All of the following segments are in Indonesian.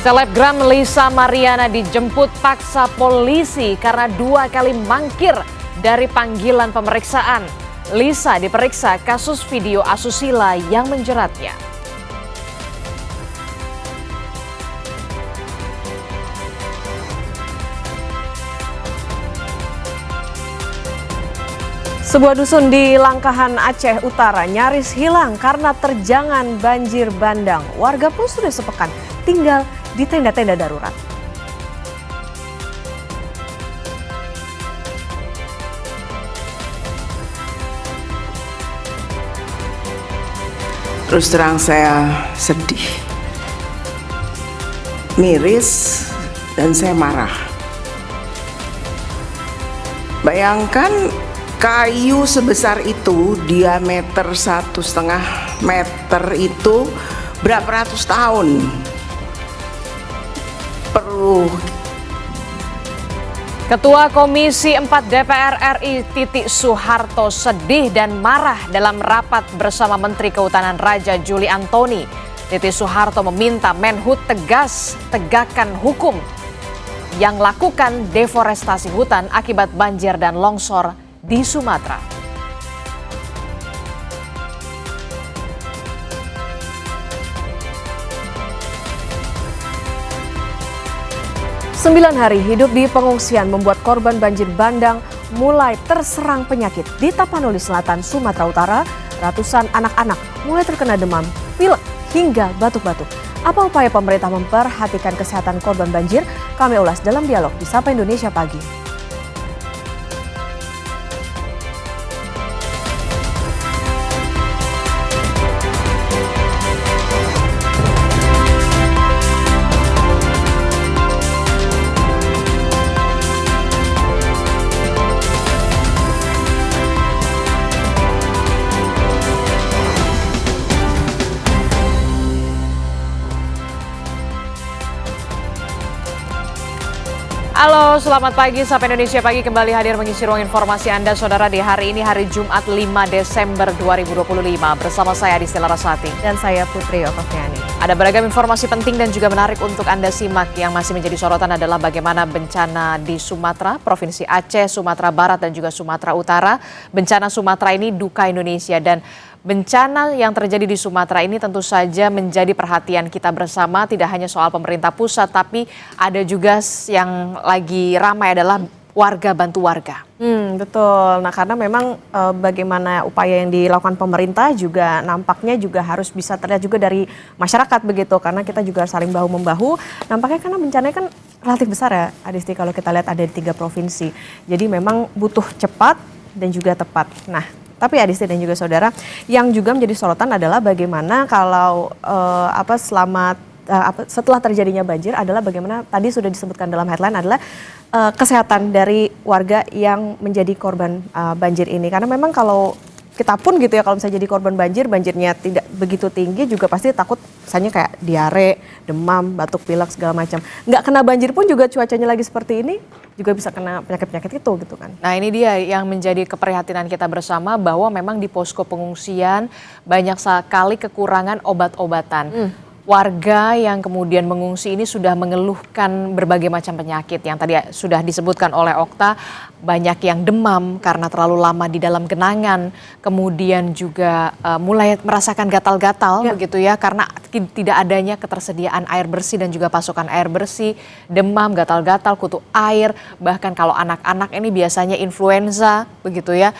Selebgram Lisa Mariana dijemput paksa polisi karena 2 kali mangkir dari panggilan pemeriksaan. Lisa diperiksa kasus video asusila yang menjeratnya. Sebuah dusun di Langkahan, Aceh Utara nyaris hilang karena terjangan banjir bandang. Warga pun sudah sepekan tinggal di tenda-tenda darurat. Terus terang saya sedih, miris, dan saya marah. Bayangkan kayu sebesar itu, diameter 1,5 meter itu berapa ratus tahun perlu. Ketua Komisi 4 DPR RI Titi Soeharto sedih dan marah dalam rapat bersama Menteri Kehutanan Raja Juli Antoni. Titi Soeharto meminta Menhub tegas tegakkan hukum yang lakukan deforestasi hutan akibat banjir dan longsor di Sumatera. Sembilan hari hidup di pengungsian membuat korban banjir bandang mulai terserang penyakit. Di Tapanuli Selatan, Sumatera Utara, ratusan anak-anak mulai terkena demam, pilek, hingga batuk-batuk. Apa upaya pemerintah memperhatikan kesehatan korban banjir? Kami ulas dalam dialog di Sapa Indonesia Pagi. Halo, selamat pagi. Sapa Indonesia Pagi kembali hadir mengisi ruang informasi Anda, Saudara, di hari ini, hari Jumat 5 Desember 2025. Bersama saya Adistela Rasati. Dan saya Putri Oktaviani. Ada beragam informasi penting dan juga menarik untuk Anda simak. Yang masih menjadi sorotan adalah bagaimana bencana di Sumatera, Provinsi Aceh, Sumatera Barat, dan juga Sumatera Utara. Bencana Sumatera ini duka Indonesia, dan bencana yang terjadi di Sumatera ini tentu saja menjadi perhatian kita bersama, tidak hanya soal pemerintah pusat, tapi ada juga yang lagi ramai adalah warga bantu warga. Betul. Nah, karena memang bagaimana upaya yang dilakukan pemerintah juga nampaknya juga harus bisa terlihat juga dari masyarakat begitu, karena kita juga saling bahu-membahu. Nampaknya karena bencananya kan relatif besar ya, Adisti, kalau kita lihat ada di 3 provinsi. Jadi memang butuh cepat dan juga tepat. Nah, tapi Adisti dan juga saudara, yang juga menjadi sorotan adalah bagaimana kalau setelah terjadinya banjir adalah bagaimana tadi sudah disebutkan dalam headline adalah kesehatan dari warga yang menjadi korban banjir ini. Karena memang kalau kita pun gitu ya, kalau misalnya jadi korban banjir, banjirnya tidak begitu tinggi juga pasti takut misalnya kayak diare, demam, batuk pilek segala macam. Nggak kena banjir pun juga cuacanya lagi seperti ini juga bisa kena penyakit-penyakit itu gitu kan. Nah, ini dia yang menjadi keprihatinan kita bersama, bahwa memang di posko pengungsian banyak sekali kekurangan obat-obatan. Warga yang kemudian mengungsi ini sudah mengeluhkan berbagai macam penyakit yang tadi sudah disebutkan oleh Okta. Banyak yang demam karena terlalu lama di dalam genangan, kemudian juga mulai merasakan gatal-gatal begitu ya, karena tidak adanya ketersediaan air bersih dan juga pasokan air bersih, demam, gatal-gatal, kutu air, bahkan kalau anak-anak ini biasanya influenza begitu ya.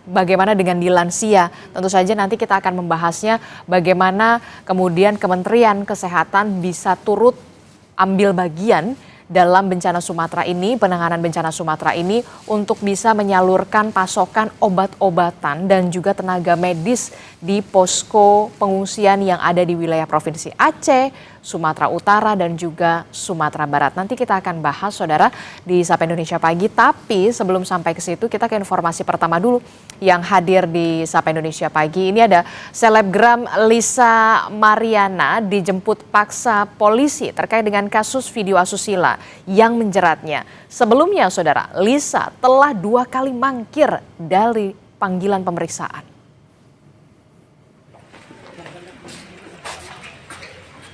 Bagaimana dengan di lansia? Tentu saja nanti kita akan membahasnya bagaimana kemudian Kementerian Kesehatan bisa turut ambil bagian dalam bencana Sumatera ini, penanganan bencana Sumatera ini, untuk bisa menyalurkan pasokan obat-obatan dan juga tenaga medis di posko pengungsian yang ada di wilayah Provinsi Aceh, Sumatera Utara, dan juga Sumatera Barat. Nanti kita akan bahas, saudara, di Sapa Indonesia Pagi. Tapi sebelum sampai ke situ, kita ke informasi pertama dulu yang hadir di Sapa Indonesia Pagi. Ini ada selebgram Lisa Mariana dijemput paksa polisi terkait dengan kasus video asusila yang menjeratnya. Sebelumnya, saudara, Lisa telah 2 kali mangkir dari panggilan pemeriksaan.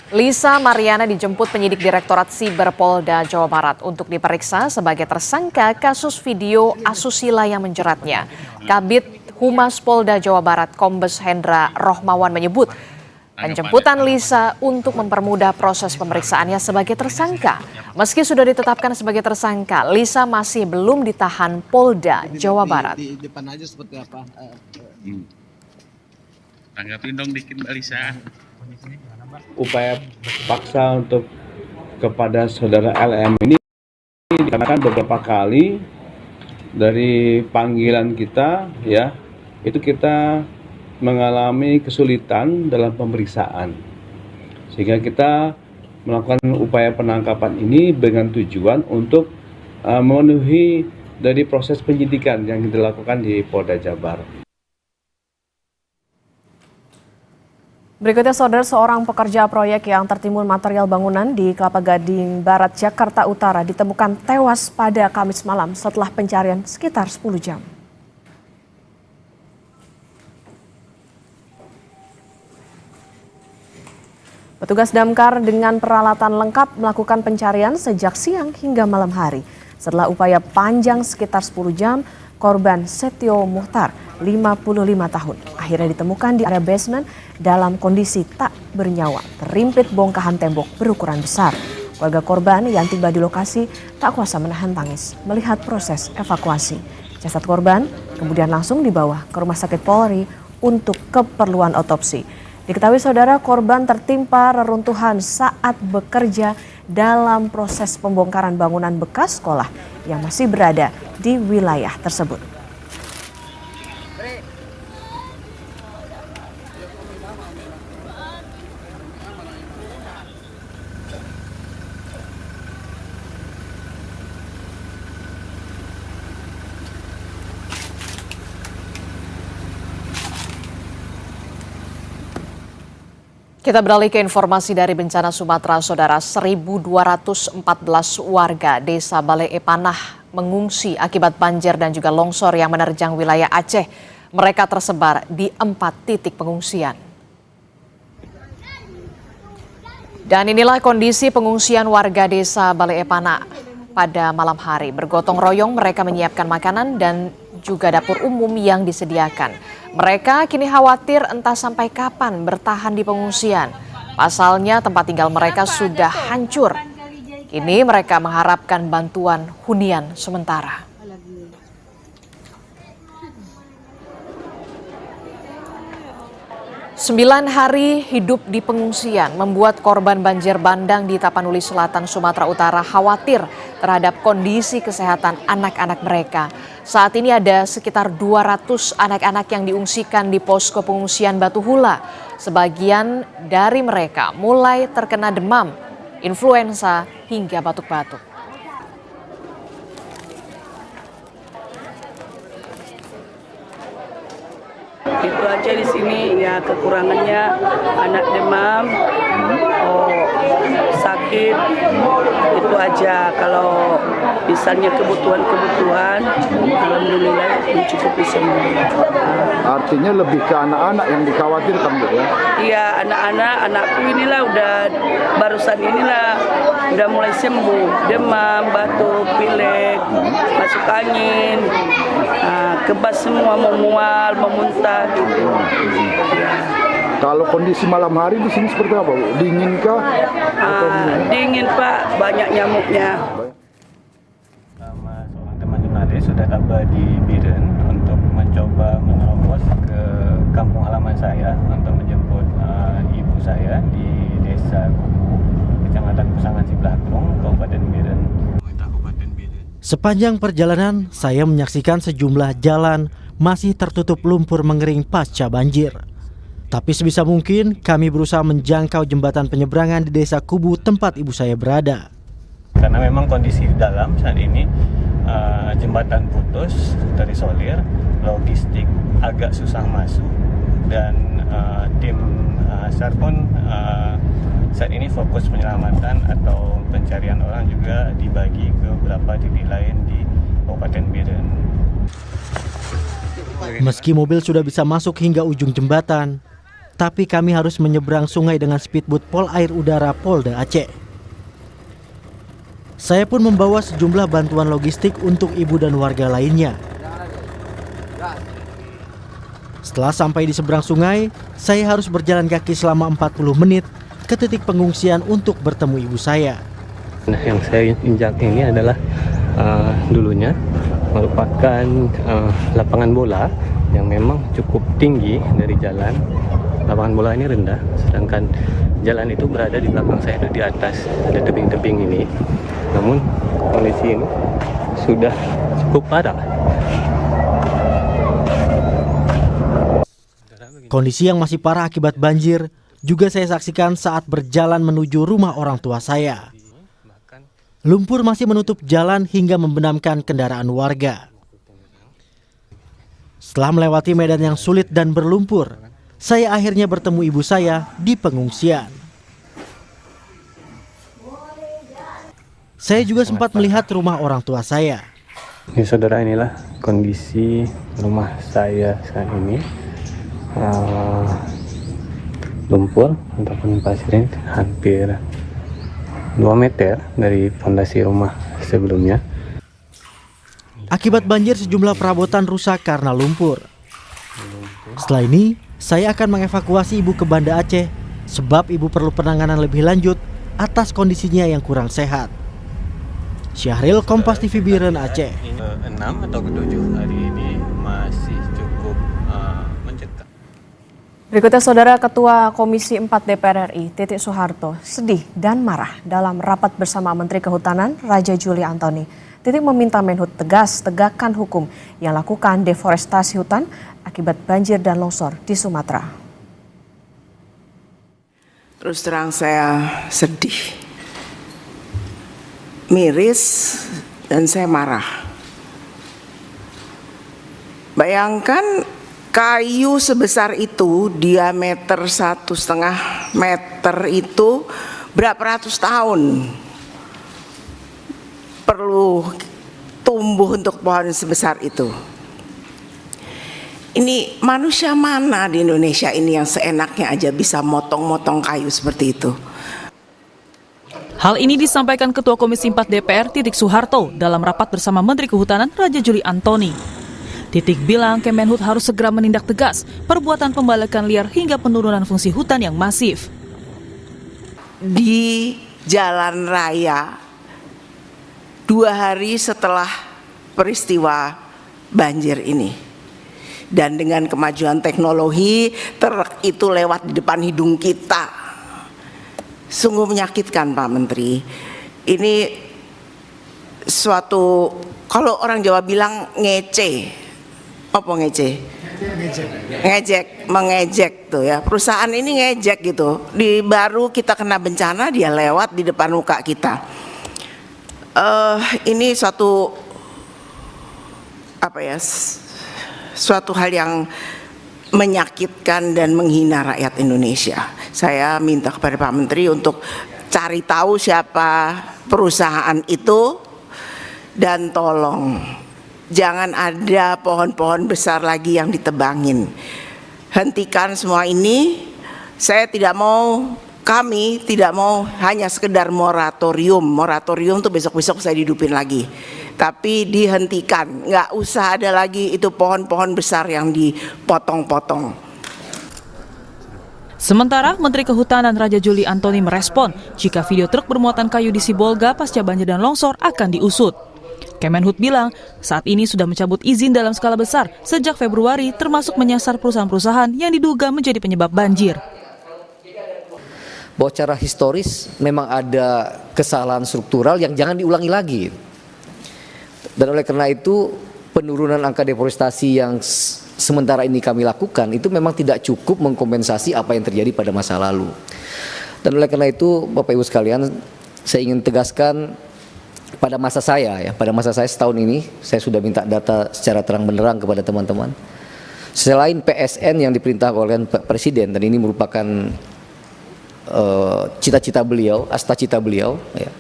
Lisa Mariana dijemput penyidik Direktorat Siber Polda Jawa Barat untuk diperiksa sebagai tersangka kasus video asusila yang menjeratnya. Kabid Humas Polda Jawa Barat Kombes Hendra Rohmawan menyebut penjemputan Lisa untuk mempermudah proses pemeriksaannya sebagai tersangka. Meski sudah ditetapkan sebagai tersangka, Lisa masih belum ditahan Polda Jawa Barat. Di depan aja seperti apa? Tanggapin dong dikit Mbak Lisa. Upaya paksa untuk kepada saudara LM ini dikarenakan beberapa kali dari panggilan kita ya, itu kita mengalami kesulitan dalam pemeriksaan. Sehingga kita melakukan upaya penangkapan ini dengan tujuan untuk memenuhi dari proses penyidikan yang dilakukan di Polda Jabar. Berikutnya, saudara, seorang pekerja proyek yang tertimbun material bangunan di Kelapa Gading Barat, Jakarta Utara ditemukan tewas pada Kamis malam setelah pencarian sekitar 10 jam. Petugas damkar dengan peralatan lengkap melakukan pencarian sejak siang hingga malam hari. Setelah upaya panjang sekitar 10 jam, korban Setio Muhtar, 55 tahun, akhirnya ditemukan di area basement dalam kondisi tak bernyawa, terimpit bongkahan tembok berukuran besar. Keluarga korban yang tiba di lokasi tak kuasa menahan tangis melihat proses evakuasi. Jasad korban kemudian langsung dibawa ke Rumah Sakit Polri untuk keperluan otopsi. Diketahui, saudara, korban tertimpa reruntuhan saat bekerja dalam proses pembongkaran bangunan bekas sekolah yang masih berada di wilayah tersebut. Kita beralih ke informasi dari bencana Sumatera, saudara. 1.214 warga desa Balai Epanah mengungsi akibat banjir dan juga longsor yang menerjang wilayah Aceh. Mereka tersebar di 4 titik pengungsian. Dan inilah kondisi pengungsian warga desa Balai Epanah pada malam hari. Bergotong royong mereka menyiapkan makanan dan juga dapur umum yang disediakan. Mereka kini khawatir entah sampai kapan bertahan di pengungsian. Pasalnya tempat tinggal mereka sudah hancur. Kini mereka mengharapkan bantuan hunian sementara. 9 hari hidup di pengungsian membuat korban banjir bandang di Tapanuli Selatan, Sumatera Utara khawatir terhadap kondisi kesehatan anak-anak mereka. Saat ini ada sekitar 200 anak-anak yang diungsikan di posko pengungsian Batu Hula. Sebagian dari mereka mulai terkena demam, influenza hingga batuk-batuk. Itu aja di sini ya, kekurangannya anak demam, sakit, itu aja. Kalau misalnya kebutuhan, alhamdulillah mencukupi semua. Artinya lebih ke anak-anak yang dikhawatirkan, Bu, ya? Iya, anakku inilah barusan udah mulai sembuh, demam, batuk, pilek, masuk angin, kebas semua, mau mual, memuntah gitu. Kalau kondisi malam hari di sini seperti apa, Bu? Dingin kah? Dingin, Pak, banyak nyamuknya. Seorang teman jurnalis sudah tiba di Biren untuk mencoba menerobos ke kampung halaman saya untuk menjemput ibu saya di Desa Kubu, Kecamatan Pusangan Siblakrung, Kabupaten Biren. Sepanjang perjalanan, saya menyaksikan sejumlah jalan masih tertutup lumpur mengering pasca banjir. Tapi sebisa mungkin kami berusaha menjangkau jembatan penyeberangan di Desa Kubu tempat ibu saya berada. Karena memang kondisi di dalam saat ini jembatan putus, terisolir, logistik agak susah masuk, dan tim SAR pun saat ini fokus penyelamatan atau pencarian orang juga dibagi ke beberapa titik lain di Kabupaten Biren. Meski mobil sudah bisa masuk hingga ujung jembatan, tapi kami harus menyeberang sungai dengan speedboat Pol Air Udara Polda Aceh. Saya pun membawa sejumlah bantuan logistik untuk ibu dan warga lainnya. Setelah sampai di seberang sungai, saya harus berjalan kaki selama 40 menit ke titik pengungsian untuk bertemu ibu saya. Nah, yang saya injak ini adalah dulunya merupakan lapangan bola yang memang cukup tinggi dari jalan. Lapangan bola ini rendah, sedangkan jalan itu berada di belakang saya, di atas ada tebing-tebing ini. Namun kondisi ini sudah cukup parah. Kondisi yang masih parah akibat banjir juga saya saksikan saat berjalan menuju rumah orang tua saya. Lumpur masih menutup jalan hingga membenamkan kendaraan warga. Setelah melewati medan yang sulit dan berlumpur, saya akhirnya bertemu ibu saya di pengungsian. Saya juga sempat melihat rumah orang tua saya. Ini saudara, inilah kondisi rumah saya saat ini. Lumpur ataupun pasir hampir 2 meter dari fondasi rumah sebelumnya. Akibat banjir sejumlah perabotan rusak karena lumpur. Setelah ini, saya akan mengevakuasi ibu ke Banda Aceh sebab ibu perlu penanganan lebih lanjut atas kondisinya yang kurang sehat. Syahril, Kompas TV, Biren, Aceh. 6 atau ke-7 hari ini masih cukup mencekam. Berikutnya, Saudara, Ketua Komisi 4 DPR RI, Titik Soeharto, sedih dan marah dalam rapat bersama Menteri Kehutanan, Raja Juli Antoni. Titik meminta Menhub tegas tegakkan hukum yang lakukan deforestasi hutan akibat banjir dan longsor di Sumatera. Terus terang saya sedih, miris, dan saya marah. Bayangkan kayu sebesar itu, diameter 1,5 meter itu berapa ratus tahun perlu tumbuh untuk pohon sebesar itu. Ini manusia mana di Indonesia ini yang seenaknya aja bisa motong-motong kayu seperti itu? Hal ini disampaikan Ketua Komisi 4 DPR Titik Soeharto dalam rapat bersama Menteri Kehutanan Raja Juli Antoni. Titik bilang Kemenhub harus segera menindak tegas perbuatan pembalakan liar hingga penurunan fungsi hutan yang masif. Di jalan raya 2 hari setelah peristiwa banjir ini, dan dengan kemajuan teknologi, truk itu lewat di depan hidung kita. Sungguh menyakitkan, Pak Menteri. Ini suatu, kalau orang Jawa bilang ngece. Apa ngece? Ngejek, mengejek tuh ya. Perusahaan ini ngejek gitu. Di baru kita kena bencana, dia lewat di depan muka kita. Ini suatu apa ya? Suatu hal yang menyakitkan dan menghina rakyat Indonesia. Saya minta kepada Pak Menteri untuk cari tahu siapa perusahaan itu dan tolong jangan ada pohon-pohon besar lagi yang ditebangin. Hentikan semua ini. Saya tidak mau, kami tidak mau hanya sekedar moratorium. Moratorium tuh besok-besok saya hidupin lagi. Tapi dihentikan, nggak usah ada lagi itu pohon-pohon besar yang dipotong-potong. Sementara Menteri Kehutanan Raja Juli Antoni merespon jika video truk bermuatan kayu di Sibolga pasca banjir dan longsor akan diusut. Kemenhub bilang saat ini sudah mencabut izin dalam skala besar sejak Februari, termasuk menyasar perusahaan-perusahaan yang diduga menjadi penyebab banjir. Bahwa secara historis memang ada kesalahan struktural yang jangan diulangi lagi. Dan oleh karena itu penurunan angka deforestasi yang sementara ini kami lakukan itu memang tidak cukup mengkompensasi apa yang terjadi pada masa lalu. Dan oleh karena itu Bapak Ibu sekalian, saya ingin tegaskan pada masa saya setahun ini saya sudah minta data secara terang benderang kepada teman-teman. Selain PSN yang diperintah oleh Pak Presiden, dan ini merupakan cita-cita beliau, asta-cita beliau, ya.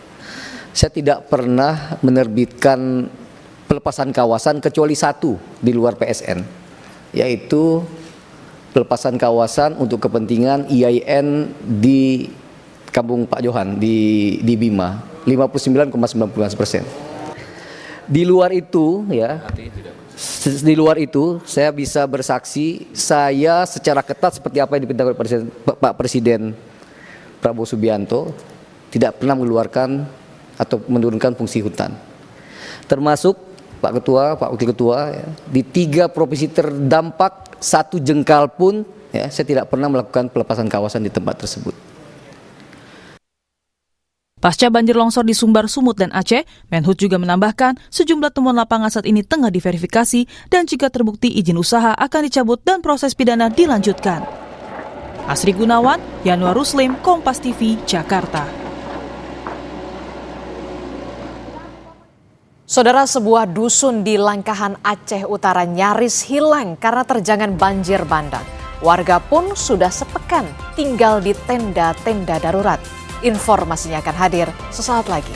Saya tidak pernah menerbitkan pelepasan kawasan kecuali satu di luar PSN, yaitu pelepasan kawasan untuk kepentingan IAIN di Kampung Pak Johan di Bima 59,19%. Di luar itu ya, di luar itu saya bisa bersaksi, saya secara ketat seperti apa yang diperintahkan oleh Pak Presiden Prabowo Subianto tidak pernah mengeluarkan atau menurunkan fungsi hutan. Termasuk Pak Ketua, Pak Wakil Ketua ya, di 3 provinsi terdampak 1 jengkal pun ya, saya tidak pernah melakukan pelepasan kawasan di tempat tersebut. Pasca banjir longsor di Sumbar, Sumut, dan Aceh, Menhub juga menambahkan sejumlah temuan lapangan saat ini tengah diverifikasi dan jika terbukti izin usaha akan dicabut dan proses pidana dilanjutkan. Asri Gunawan, Yanuar Ruslim, Kompas TV, Jakarta. Saudara, sebuah dusun di Langkahan, Aceh Utara nyaris hilang karena terjangan banjir bandang. Warga pun sudah sepekan tinggal di tenda-tenda darurat. Informasinya akan hadir sesaat lagi.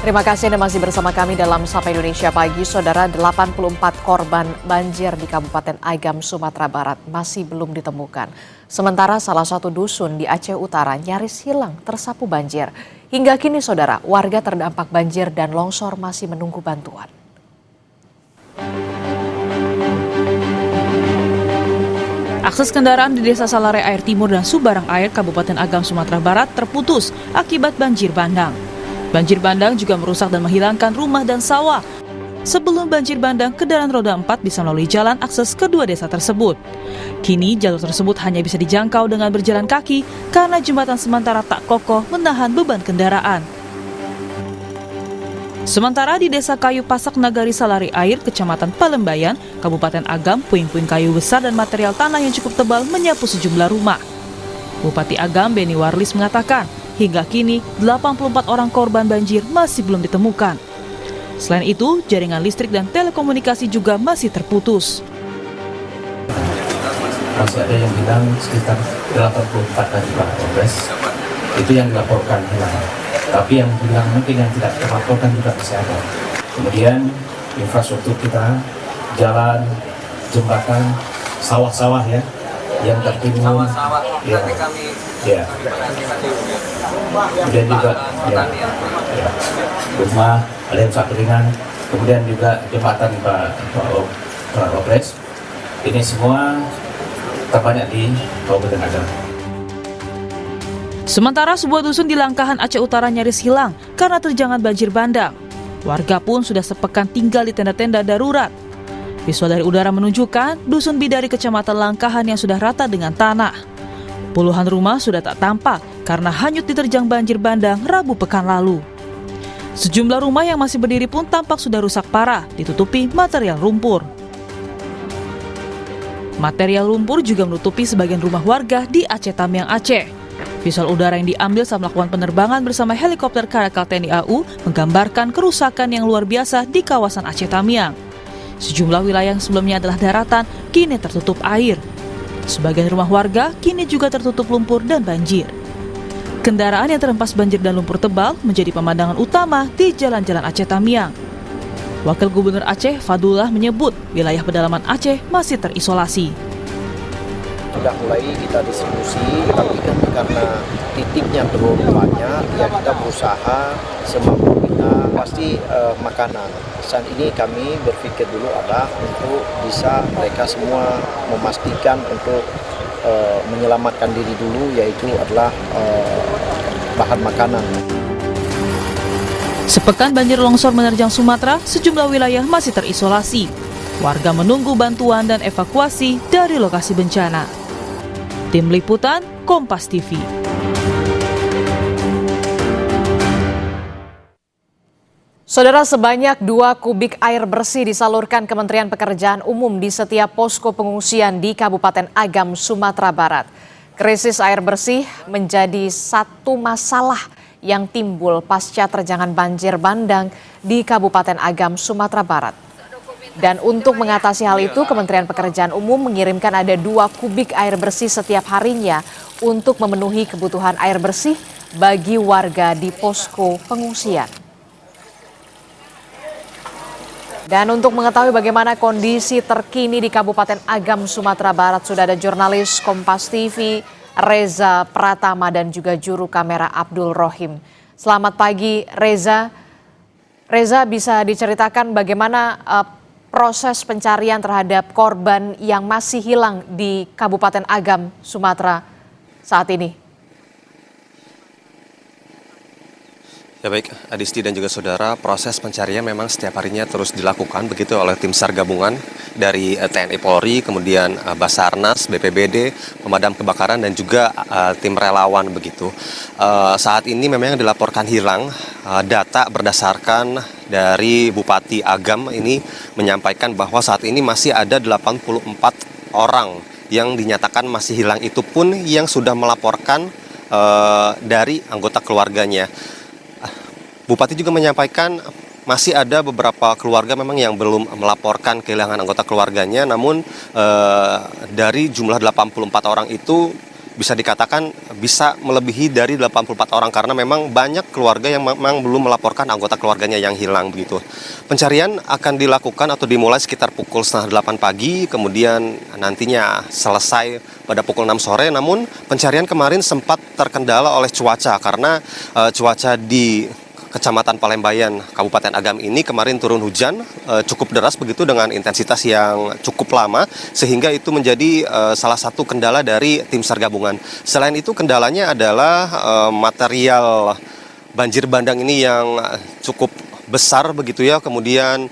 Terima kasih Anda masih bersama kami dalam Sapa Indonesia Pagi. Saudara, 84 korban banjir di Kabupaten Agam, Sumatera Barat masih belum ditemukan. Sementara salah satu dusun di Aceh Utara nyaris hilang tersapu banjir. Hingga kini saudara, warga terdampak banjir dan longsor masih menunggu bantuan. Akses kendaraan di Desa Salare Air Timur dan Subarang Air, Kabupaten Agam, Sumatera Barat terputus akibat banjir bandang. Banjir bandang juga merusak dan menghilangkan rumah dan sawah. Sebelum banjir bandang, kendaraan roda 4 bisa melalui jalan akses kedua desa tersebut. Kini jalur tersebut hanya bisa dijangkau dengan berjalan kaki karena jembatan sementara tak kokoh menahan beban kendaraan. Sementara di Desa Kayu Pasak Nagari Salari Air, Kecamatan Palembayan, Kabupaten Agam, puing-puing kayu besar dan material tanah yang cukup tebal menyapu sejumlah rumah. Bupati Agam Beni Warlis mengatakan, hingga kini 84 orang korban banjir masih belum ditemukan. Selain itu, jaringan listrik dan telekomunikasi juga masih terputus. Masih ada yang bilang sekitar 84 dari Pak Polres, itu yang dilaporkan hilang. Tapi yang bilang mungkin yang tidak terlaporkan juga masih ada. Kemudian infrastruktur kita, jalan, jembatan, sawah-sawah ya, yang tertimbun, ya. Kemudian juga ya, rumah, ada yang rusak ringan, kemudian juga jembatan Pak Polres. Ini semua terbanyak di Kabupaten Agam. Sementara sebuah dusun di Langkahan, Aceh Utara nyaris hilang karena terjangan banjir bandang. Warga pun sudah sepekan tinggal di tenda-tenda darurat. Visual dari udara menunjukkan dusun Bidari Kecamatan Langkahan yang sudah rata dengan tanah. Puluhan rumah sudah tak tampak karena hanyut diterjang banjir bandang Rabu pekan lalu. Sejumlah rumah yang masih berdiri pun tampak sudah rusak parah, ditutupi material lumpur. Material lumpur juga menutupi sebagian rumah warga di Aceh Tamiang, Aceh. Visual udara yang diambil saat melakukan penerbangan bersama helikopter Karakal TNI AU menggambarkan kerusakan yang luar biasa di kawasan Aceh Tamiang. Sejumlah wilayah yang sebelumnya adalah daratan kini tertutup air. Sebagian rumah warga kini juga tertutup lumpur dan banjir. Kendaraan yang terhempas banjir dan lumpur tebal menjadi pemandangan utama di jalan-jalan Aceh Tamiang. Wakil Gubernur Aceh Fadullah menyebut wilayah pedalaman Aceh masih terisolasi. Sudah mulai kita distribusi, tapi kan karena titiknya belum banyak, ya kita berusaha semampu kita pasti makanan. Saat ini kami berpikir dulu adalah untuk bisa mereka semua memastikan untuk menyelamatkan diri dulu, yaitu adalah bahan makanan. Sepekan banjir longsor menerjang Sumatera, sejumlah wilayah masih terisolasi. Warga menunggu bantuan dan evakuasi dari lokasi bencana. Tim Liputan, Kompas TV. Saudara, sebanyak 2 kubik air bersih disalurkan Kementerian Pekerjaan Umum di setiap posko pengungsian di Kabupaten Agam, Sumatera Barat. Krisis air bersih menjadi satu masalah yang timbul pasca terjangan banjir bandang di Kabupaten Agam, Sumatera Barat. Dan untuk mengatasi hal itu, Kementerian Pekerjaan Umum mengirimkan ada 2 kubik air bersih setiap harinya untuk memenuhi kebutuhan air bersih bagi warga di posko pengungsian. Dan untuk mengetahui bagaimana kondisi terkini di Kabupaten Agam, Sumatera Barat, sudah ada jurnalis Kompas TV Reza Pratama dan juga juru kamera Abdul Rohim. Selamat pagi Reza. Reza, bisa diceritakan bagaimana proses pencarian terhadap korban yang masih hilang di Kabupaten Agam, Sumatera saat ini? Ya baik, Adisti dan juga saudara, proses pencarian memang setiap harinya terus dilakukan begitu oleh tim SAR gabungan dari TNI Polri, kemudian Basarnas, BPBD, pemadam kebakaran dan juga tim relawan begitu. Saat ini memang yang dilaporkan hilang, data berdasarkan dari Bupati Agam ini menyampaikan bahwa saat ini masih ada 84 orang yang dinyatakan masih hilang, itu pun yang sudah melaporkan dari anggota keluarganya. Bupati juga menyampaikan masih ada beberapa keluarga memang yang belum melaporkan kehilangan anggota keluarganya, namun dari jumlah 84 orang itu bisa dikatakan bisa melebihi dari 84 orang karena memang banyak keluarga yang memang belum melaporkan anggota keluarganya yang hilang begitu. Pencarian akan dilakukan atau dimulai sekitar pukul 7:30 pagi, kemudian nantinya selesai pada pukul 6 sore, namun pencarian kemarin sempat terkendala oleh cuaca karena cuaca di Kecamatan Palembayan, Kabupaten Agam ini kemarin turun hujan cukup deras begitu dengan intensitas yang cukup lama sehingga itu menjadi salah satu kendala dari tim SAR gabungan. Selain itu kendalanya adalah material banjir bandang ini yang cukup besar begitu ya, kemudian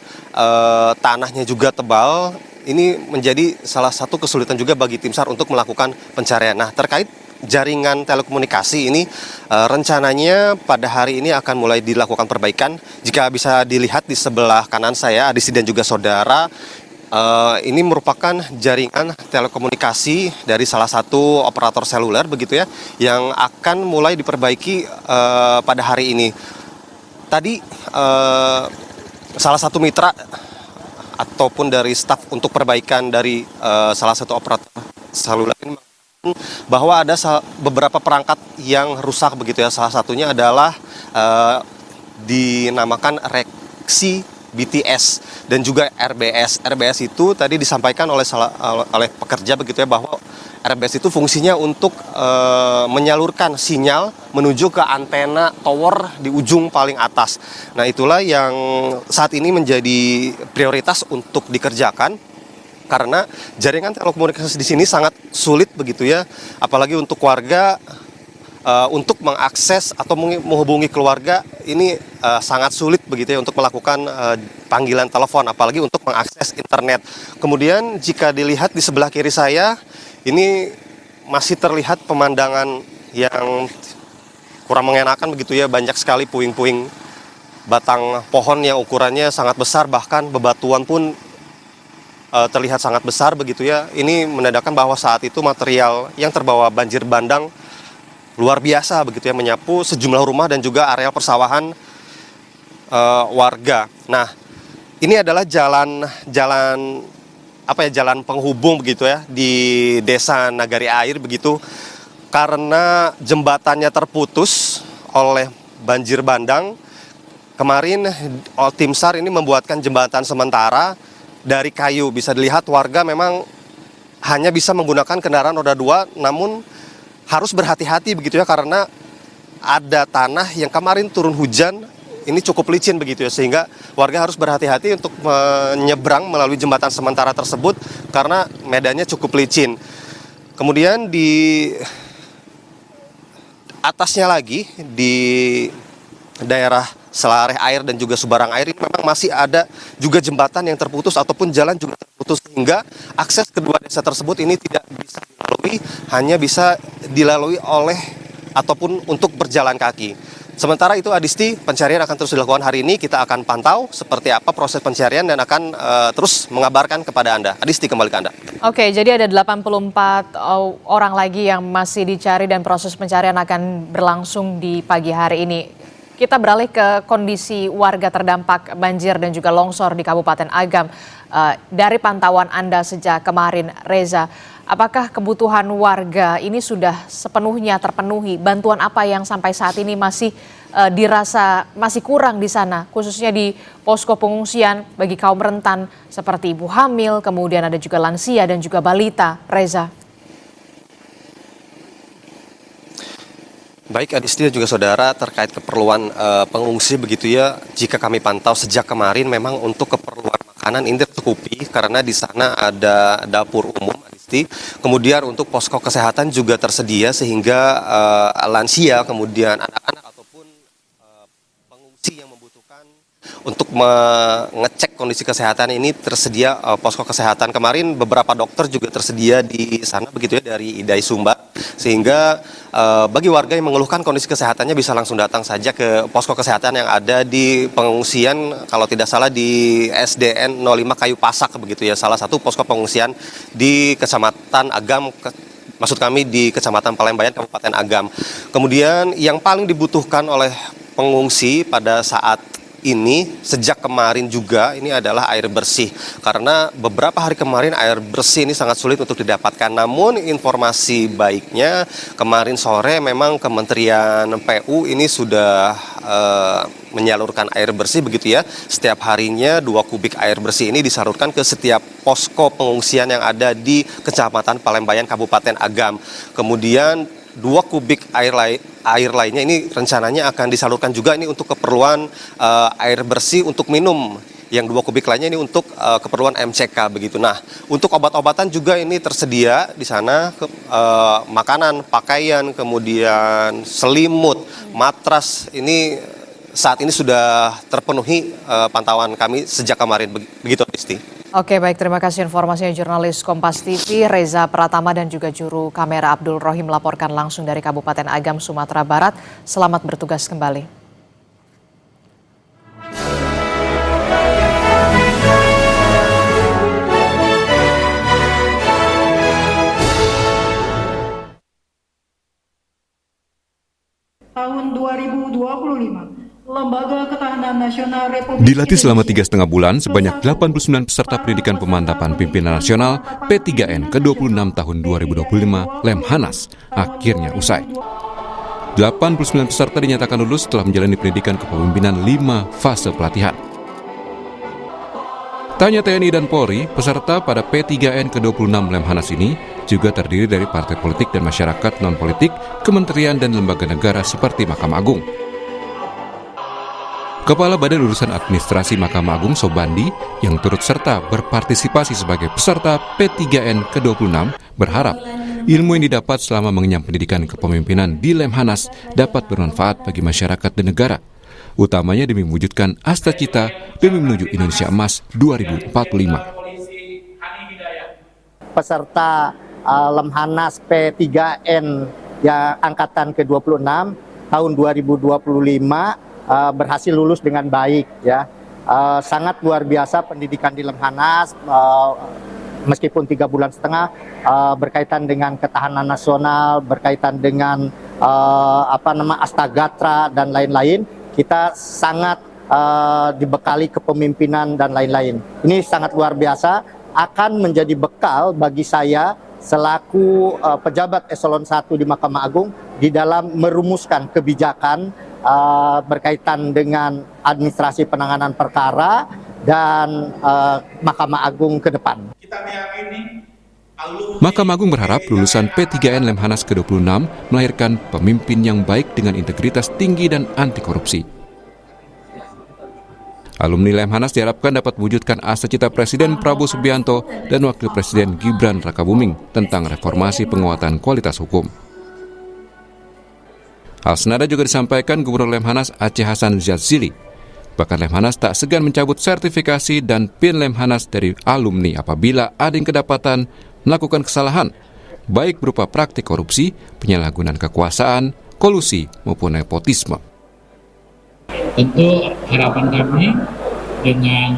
tanahnya juga tebal. Ini menjadi salah satu kesulitan juga bagi tim SAR untuk melakukan pencarian. Nah, terkait jaringan telekomunikasi ini rencananya pada hari ini akan mulai dilakukan perbaikan. Jika bisa dilihat di sebelah kanan saya, Adisti dan juga saudara, ini merupakan jaringan telekomunikasi dari salah satu operator seluler begitu ya, yang akan mulai diperbaiki pada hari ini. Tadi salah satu mitra ataupun dari staf untuk perbaikan dari salah satu operator seluler ini bahwa ada beberapa perangkat yang rusak begitu ya. Salah satunya adalah dinamakan Rexi BTS dan juga RBS. RBS itu tadi disampaikan oleh pekerja begitu ya, bahwa RBS itu fungsinya untuk menyalurkan sinyal menuju ke antena tower di ujung paling atas. Nah, itulah yang saat ini menjadi prioritas untuk dikerjakan karena jaringan telekomunikasi di sini sangat sulit begitu ya, apalagi untuk warga untuk mengakses atau menghubungi keluarga ini sangat sulit begitu ya untuk melakukan panggilan telepon, apalagi untuk mengakses internet. Kemudian jika dilihat di sebelah kiri saya, ini masih terlihat pemandangan yang kurang mengenakan begitu ya, banyak sekali puing-puing batang pohon yang ukurannya sangat besar, bahkan bebatuan pun terlihat sangat besar begitu ya. Ini menandakan bahwa saat itu material yang terbawa banjir bandang luar biasa begitu ya, menyapu sejumlah rumah dan juga area persawahan warga. Nah, ini adalah jalan penghubung begitu ya di Desa Nagari Air begitu. Karena jembatannya terputus oleh banjir bandang, kemarin tim SAR ini membuatkan jembatan sementara dari kayu. Bisa dilihat warga memang hanya bisa menggunakan kendaraan roda 2, namun harus berhati-hati begitu ya, karena ada tanah yang kemarin turun hujan ini cukup licin begitu ya, sehingga warga harus berhati-hati untuk menyeberang melalui jembatan sementara tersebut karena medannya cukup licin. Kemudian di atasnya lagi di daerah Selareh Air dan juga Subarang Air ini memang masih ada juga jembatan yang terputus ataupun jalan juga terputus, sehingga akses kedua desa tersebut ini tidak bisa dilalui, hanya bisa dilalui oleh ataupun untuk berjalan kaki. Sementara itu Adisti, pencarian akan terus dilakukan hari ini. Kita akan pantau seperti apa proses pencarian dan akan terus mengabarkan kepada Anda. Adisti, kembali ke Anda. Oke, jadi ada 84 orang lagi yang masih dicari dan proses pencarian akan berlangsung di pagi hari ini. Kita beralih ke kondisi warga terdampak banjir dan juga longsor di Kabupaten Agam. Dari pantauan Anda sejak kemarin, Reza, apakah kebutuhan warga ini sudah sepenuhnya terpenuhi? Bantuan apa yang sampai saat ini masih dirasa masih kurang di sana, khususnya di posko pengungsian bagi kaum rentan seperti ibu hamil, kemudian ada juga lansia dan juga balita, Reza? Baik, Adisti dan juga saudara, terkait keperluan pengungsi begitu ya, jika kami pantau sejak kemarin memang untuk keperluan makanan ini tercukupi karena di sana ada dapur umum, Adisti. Kemudian untuk posko kesehatan juga tersedia sehingga lansia, kemudian anak-anak ataupun pengungsi yang membutuhkan untuk mengecek kondisi kesehatan ini tersedia posko kesehatan. Kemarin beberapa dokter juga tersedia di sana begitu ya dari Idai Sumba, sehingga bagi warga yang mengeluhkan kondisi kesehatannya bisa langsung datang saja ke posko kesehatan yang ada di pengungsian, kalau tidak salah di SDN 05 Kayu Pasak begitu ya, salah satu posko pengungsian di Kecamatan Agam, maksud kami di Kecamatan Palembayan, Kabupaten Agam. Kemudian yang paling dibutuhkan oleh pengungsi pada saat ini sejak kemarin juga ini adalah air bersih, karena beberapa hari kemarin air bersih ini sangat sulit untuk didapatkan. Namun informasi baiknya kemarin sore memang Kementerian PU ini sudah menyalurkan air bersih begitu ya. Setiap harinya 2 kubik air bersih ini disalurkan ke setiap posko pengungsian yang ada di Kecamatan Palembayan, Kabupaten Agam. Kemudian 2 kubik air lainnya ini rencananya akan disalurkan juga ini untuk keperluan air bersih untuk minum. Yang 2 kubik lainnya ini untuk keperluan MCK begitu. Nah, untuk obat-obatan juga ini tersedia di sana, makanan, pakaian, kemudian selimut, matras ini saat ini sudah terpenuhi pantauan kami sejak kemarin begitu, Risti. Oke, baik, terima kasih informasinya jurnalis Kompas TV Reza Pratama dan juga juru kamera Abdul Rohim melaporkan langsung dari Kabupaten Agam, Sumatera Barat. Selamat bertugas kembali. Tahun 2025. Lembaga Ketahanan Nasional Republik Dilatih selama 3,5 bulan, sebanyak 89 peserta pendidikan pemantapan pimpinan nasional P3N ke-26 tahun 2025 Lemhanas akhirnya usai. 89 peserta dinyatakan lulus setelah menjalani pendidikan kepemimpinan 5 fase pelatihan. Tanya TNI dan Polri, peserta pada P3N ke-26 Lemhanas ini juga terdiri dari partai politik dan masyarakat non-politik, kementerian dan lembaga negara seperti Mahkamah Agung. Kepala Badan Urusan Administrasi Mahkamah Agung Sobandi yang turut serta berpartisipasi sebagai peserta P3N ke-26 berharap ilmu yang didapat selama mengenyam pendidikan kepemimpinan di Lemhanas dapat bermanfaat bagi masyarakat dan negara, utamanya demi mewujudkan asta-cita demi menuju Indonesia Emas 2045. Peserta Lemhanas P3N yang angkatan ke-26 tahun 2025 berhasil lulus dengan baik ya. Sangat luar biasa pendidikan di Lemhanas, meskipun 3,5 bulan berkaitan dengan ketahanan nasional, berkaitan dengan Astagatra dan lain-lain, kita sangat dibekali kepemimpinan dan lain-lain. Ini sangat luar biasa, akan menjadi bekal bagi saya selaku pejabat eselon 1 di Mahkamah Agung di dalam merumuskan kebijakan berkaitan dengan administrasi penanganan perkara dan Mahkamah Agung ke depan. Mahkamah Agung berharap lulusan P3N Lemhanas ke-26 melahirkan pemimpin yang baik dengan integritas tinggi dan anti korupsi. Alumni Lemhanas diharapkan dapat mewujudkan asa-cita Presiden Prabowo Subianto dan Wakil Presiden Gibran Rakabuming tentang reformasi penguatan kualitas hukum. Hal senada juga disampaikan Gubernur Lemhanas Aceh Hasan Zazili. Bahkan Lemhanas tak segan mencabut sertifikasi dan PIN Lemhanas dari alumni apabila ada yang kedapatan melakukan kesalahan, baik berupa praktik korupsi, penyalahgunaan kekuasaan, kolusi, maupun nepotisme. Tentu harapan kami dengan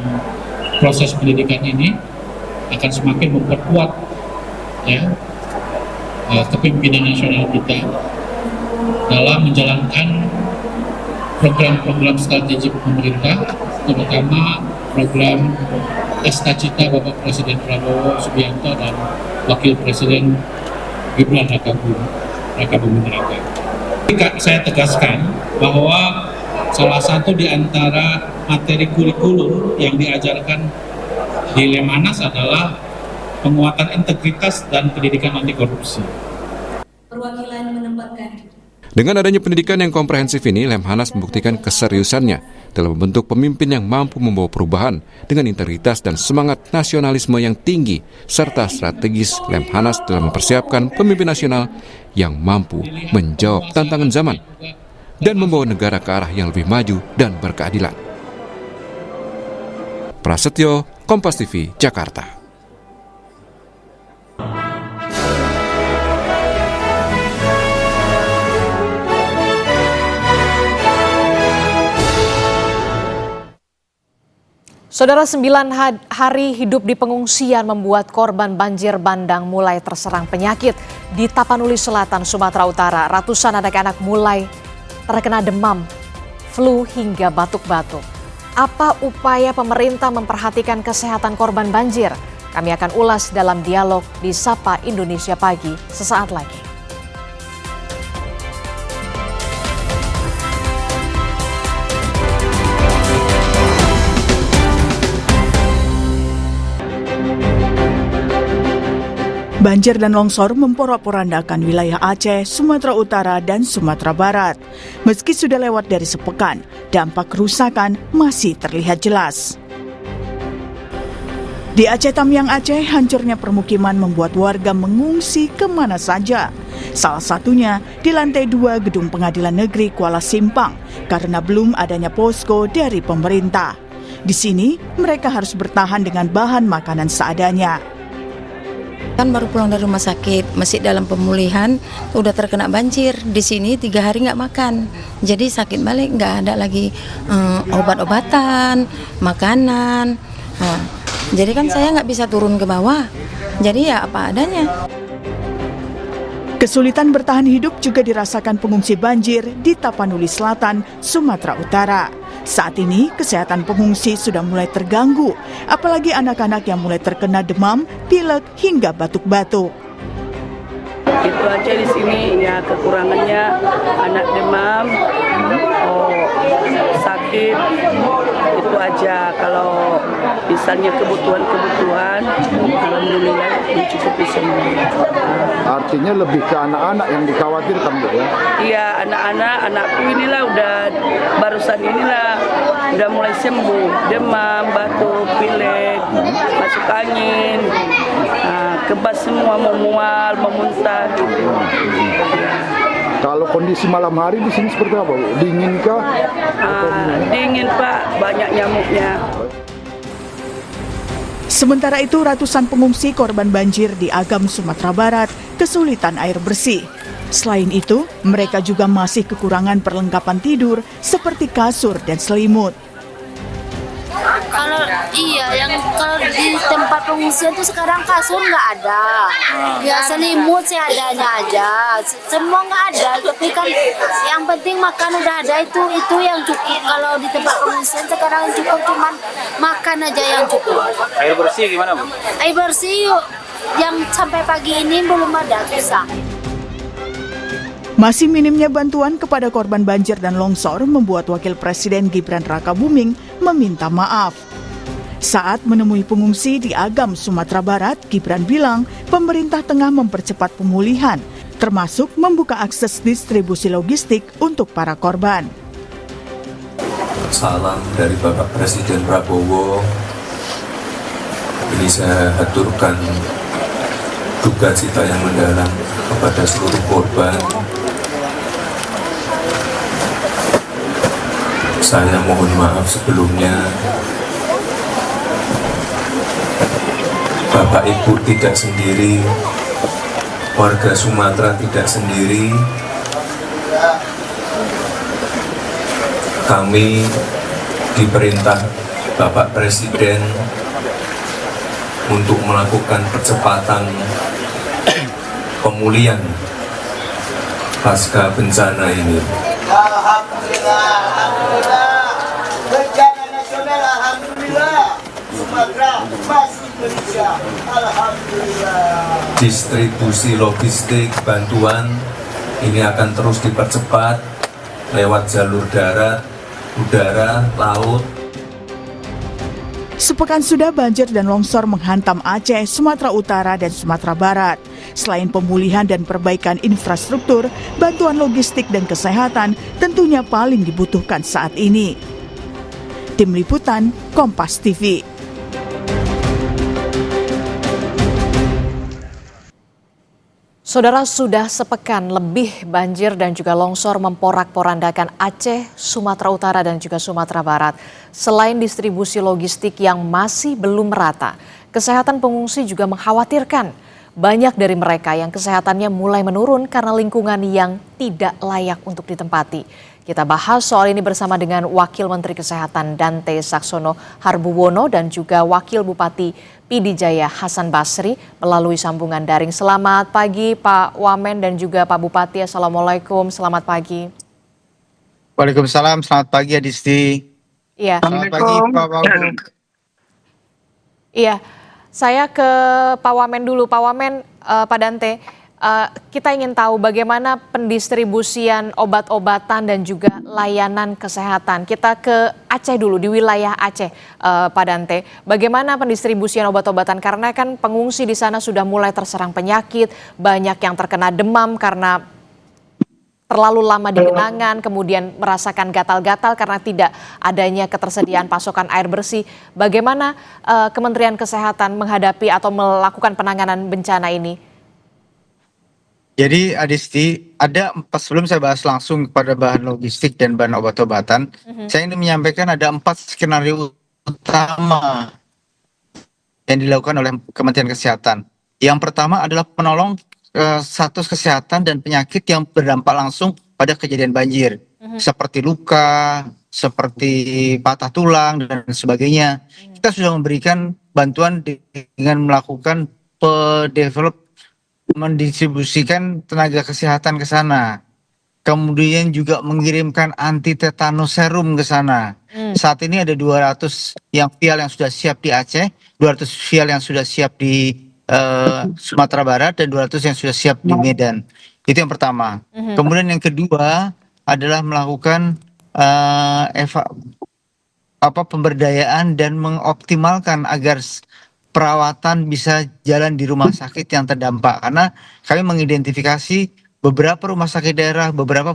proses pendidikan ini akan semakin memperkuat ya, kepemimpinan nasional kita dalam menjalankan program-program strategik pemerintah, terutama program cita cita Bapak Presiden Prabowo Subianto dan Wakil Presiden Gibran Raka Buming Raka. Saya tegaskan bahwa salah satu di antara materi kurikulum yang diajarkan di Lemhanas adalah penguatan integritas dan pendidikan anti korupsi. Perwakilan menempatkan. Dengan adanya pendidikan yang komprehensif ini, Lemhanas membuktikan keseriusannya dalam membentuk pemimpin yang mampu membawa perubahan dengan integritas dan semangat nasionalisme yang tinggi, serta strategis Lemhanas dalam mempersiapkan pemimpin nasional yang mampu menjawab tantangan zaman dan membawa negara ke arah yang lebih maju dan berkeadilan. Prasetyo, Kompas TV, Jakarta. Saudara, 9 hari hidup di pengungsian membuat korban banjir bandang mulai terserang penyakit. Di Tapanuli Selatan, Sumatera Utara, ratusan anak-anak mulai terkena demam, flu hingga batuk-batuk. Apa upaya pemerintah memperhatikan kesehatan korban banjir? Kami akan ulas dalam dialog di Sapa Indonesia Pagi sesaat lagi. Banjir dan longsor memporak-porandakan wilayah Aceh, Sumatera Utara, dan Sumatera Barat. Meski sudah lewat dari sepekan, dampak kerusakan masih terlihat jelas. Di Aceh Tamiang Aceh, hancurnya permukiman membuat warga mengungsi kemana saja. Salah satunya di lantai 2 Gedung Pengadilan Negeri Kuala Simpang, karena belum adanya posko dari pemerintah. Di sini, mereka harus bertahan dengan bahan makanan seadanya. Kan baru pulang dari rumah sakit, masih dalam pemulihan, udah terkena banjir. Di sini 3 hari nggak makan, jadi sakit balik, nggak ada lagi obat-obatan, makanan. Jadi kan saya nggak bisa turun ke bawah, jadi ya apa adanya. Kesulitan bertahan hidup juga dirasakan pengungsi banjir di Tapanuli Selatan, Sumatera Utara. Saat ini, kesehatan pengungsi sudah mulai terganggu, apalagi anak-anak yang mulai terkena demam, pilek, hingga batuk-batuk. Itu aja di sini, ya kekurangannya anak demam, sakit, itu aja. Kalau misalnya kebutuhan, alhamdulillah mencukupi semua. Artinya lebih ke anak-anak yang dikhawatirkan, Bu, ya? Iya, anakku inilah barusan udah mulai sembuh, demam, batuk, pilek, masuk angin, kebas semua, memual, memuntah gitu. Kalau kondisi malam hari di sini seperti apa, Bu? Dingin kah? Dingin, Pak, banyak nyamuknya. Sementara itu, ratusan pengungsi korban banjir di Agam, Sumatera Barat kesulitan air bersih. Selain itu, mereka juga masih kekurangan perlengkapan tidur seperti kasur dan selimut. Kalau kalau di tempat pengungsian itu sekarang kasur nggak ada, ya selimut seadanya aja, semua nggak ada. Tapi kan yang penting makan udah ada, itu yang cukup. Kalau di tempat pengungsian sekarang cukup cuman makan aja yang cukup. Air bersih gimana, Bu? Air bersih yang sampai pagi ini belum ada, susah. Masih minimnya bantuan kepada korban banjir dan longsor membuat Wakil Presiden Gibran Raka Buming meminta maaf. Saat menemui pengungsi di Agam, Sumatera Barat, Gibran bilang pemerintah tengah mempercepat pemulihan, termasuk membuka akses distribusi logistik untuk para korban. Salam dari Bapak Presiden Prabowo. Ini saya haturkan duka cita yang mendalam kepada seluruh korban. Saya mohon maaf sebelumnya. Bapak Ibu tidak sendiri, warga Sumatera tidak sendiri. Kami diperintah Bapak Presiden untuk melakukan percepatan pemulihan pasca bencana ini. Alhamdulillah, bencana nasional, alhamdulillah. Sumatera masih Indonesia. Alhamdulillah. Distribusi logistik bantuan ini akan terus dipercepat lewat jalur darat, udara, laut. Sepekan sudah banjir dan longsor menghantam Aceh, Sumatera Utara, dan Sumatera Barat. Selain pemulihan dan perbaikan infrastruktur, bantuan logistik dan kesehatan tentunya paling dibutuhkan saat ini. Tim Liputan, Kompas TV. Saudara, sudah sepekan lebih banjir dan juga longsor memporak-porandakan Aceh, Sumatera Utara dan juga Sumatera Barat. Selain distribusi logistik yang masih belum merata, kesehatan pengungsi juga mengkhawatirkan. Banyak dari mereka yang kesehatannya mulai menurun karena lingkungan yang tidak layak untuk ditempati. Kita bahas soal ini bersama dengan Wakil Menteri Kesehatan Dante Saxono Harbuwono dan juga Wakil Bupati Pidijaya Hasan Basri melalui sambungan daring. Selamat pagi Pak Wamen dan juga Pak Bupati. Assalamualaikum, selamat pagi. Waalaikumsalam, selamat pagi Adisti. Iya. Selamat pagi Pak Wagub. Iya, saya ke Pak Wamen dulu. Pak Wamen, Pak Dante, kita ingin tahu bagaimana pendistribusian obat-obatan dan juga layanan kesehatan. Kita ke Aceh dulu, di wilayah Aceh, Pak Dante. Bagaimana pendistribusian obat-obatan? Karena kan pengungsi di sana sudah mulai terserang penyakit, banyak yang terkena demam karena terlalu lama di genangan, kemudian merasakan gatal-gatal karena tidak adanya ketersediaan pasokan air bersih. Bagaimana Kementerian Kesehatan menghadapi atau melakukan penanganan bencana ini? Jadi Adisti, sebelum saya bahas langsung kepada bahan logistik dan bahan obat-obatan, saya ingin menyampaikan ada 4 skenario utama yang dilakukan oleh Kementerian Kesehatan. Yang pertama adalah menolong status kesehatan dan penyakit yang berdampak langsung pada kejadian banjir, seperti luka, seperti patah tulang dan sebagainya. Kita sudah memberikan bantuan dengan melakukan mendistribusikan tenaga kesehatan ke sana. Kemudian juga mengirimkan anti tetanus serum ke sana. Saat ini ada 200 vial yang sudah siap di Aceh, 200 vial yang sudah siap di Sumatera Barat, dan 200 yang sudah siap di Medan. Itu yang pertama. Kemudian yang kedua adalah melakukan pemberdayaan dan mengoptimalkan agar perawatan bisa jalan di rumah sakit yang terdampak, karena kami mengidentifikasi beberapa rumah sakit daerah, beberapa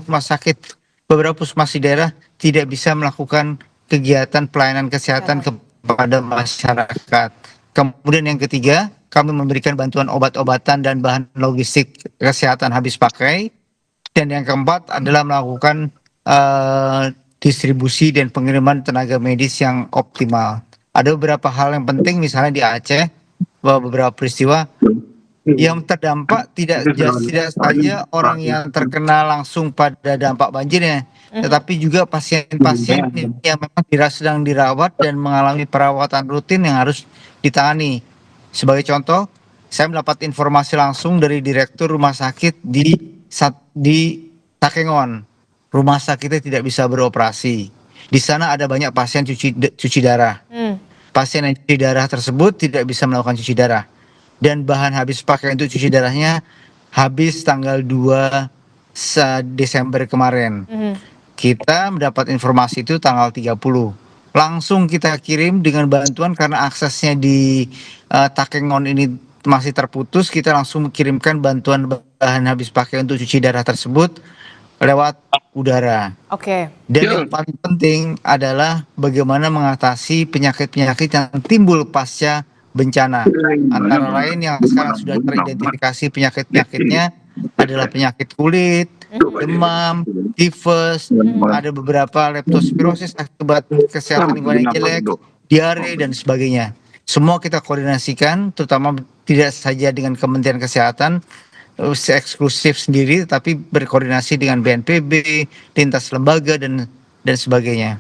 puskesmas di daerah tidak bisa melakukan kegiatan pelayanan kesehatan kepada masyarakat. Kemudian yang ketiga, kami memberikan bantuan obat-obatan dan bahan logistik kesehatan habis pakai. Dan yang keempat adalah melakukan distribusi dan pengiriman tenaga medis yang optimal. Ada beberapa hal yang penting, misalnya di Aceh, beberapa peristiwa yang terdampak tidak saja orang yang terkena langsung pada dampak banjirnya, tetapi juga pasien-pasien yang memang sedang dirawat dan mengalami perawatan rutin yang harus ditangani. Sebagai contoh, saya mendapat informasi langsung dari Direktur Rumah Sakit di Takengon. Rumah sakitnya tidak bisa beroperasi. Di sana ada banyak pasien cuci darah. Pasien yang cuci darah tersebut tidak bisa melakukan cuci darah. Dan bahan habis pakai untuk cuci darahnya habis tanggal 2 Desember kemarin. Kita mendapat informasi itu tanggal 30. Langsung kita kirim dengan bantuan, karena aksesnya di Takengon ini masih terputus. Kita langsung mengirimkan bantuan bahan habis pakai untuk cuci darah tersebut lewat udara. Dan yang paling penting adalah bagaimana mengatasi penyakit-penyakit yang timbul pasca bencana. Antara lain yang sekarang sudah teridentifikasi penyakit-penyakitnya adalah penyakit kulit, demam, tifus, ada beberapa leptospirosis akibat kesehatan lingkungan yang jelek, diare dan sebagainya. Semua kita koordinasikan, terutama tidak saja dengan Kementerian Kesehatan eksklusif sendiri, tapi berkoordinasi dengan BNPB, lintas lembaga dan sebagainya.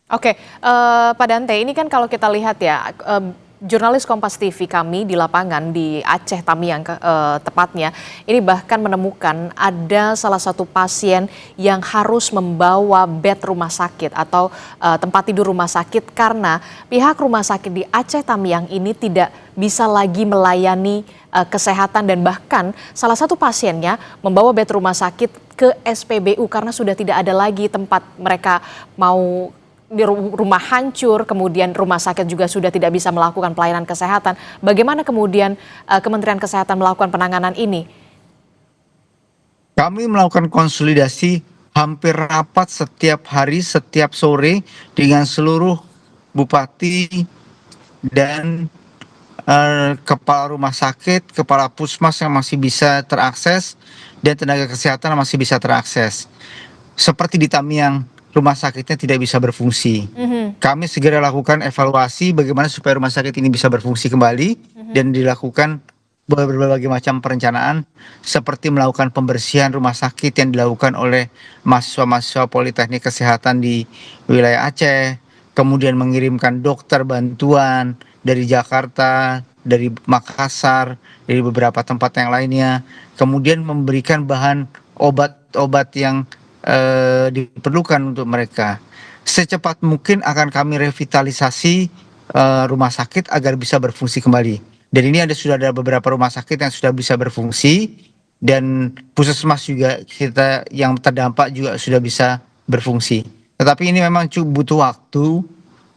Pak Dante, ini kan kalau kita lihat ya, jurnalis Kompas TV kami di lapangan di Aceh Tamiang tepatnya, ini bahkan menemukan ada salah satu pasien yang harus membawa bed rumah sakit atau tempat tidur rumah sakit karena pihak rumah sakit di Aceh Tamiang ini tidak bisa lagi melayani kesehatan dan bahkan salah satu pasiennya membawa bed rumah sakit ke SPBU karena sudah tidak ada lagi tempat mereka mau di rumah hancur, kemudian rumah sakit juga sudah tidak bisa melakukan pelayanan kesehatan. Bagaimana kemudian Kementerian Kesehatan melakukan penanganan ini? Kami melakukan konsolidasi hampir rapat setiap hari, setiap sore dengan seluruh bupati dan kepala rumah sakit, kepala puskesmas yang masih bisa terakses, dan tenaga kesehatan yang masih bisa terakses. Seperti di Tamiang, rumah sakitnya tidak bisa berfungsi. Kami segera lakukan evaluasi bagaimana supaya rumah sakit ini bisa berfungsi kembali dan dilakukan berbagai macam perencanaan seperti melakukan pembersihan rumah sakit yang dilakukan oleh mahasiswa-mahasiswa Politeknik Kesehatan di wilayah Aceh, kemudian mengirimkan dokter bantuan dari Jakarta, dari Makassar, dari beberapa tempat yang lainnya, kemudian memberikan bahan obat-obat yang diperlukan untuk mereka. Secepat mungkin akan kami revitalisasi rumah sakit agar bisa berfungsi kembali. Dan ini sudah ada beberapa rumah sakit yang sudah bisa berfungsi dan puskesmas juga kita yang terdampak juga sudah bisa berfungsi. Tetapi ini memang butuh waktu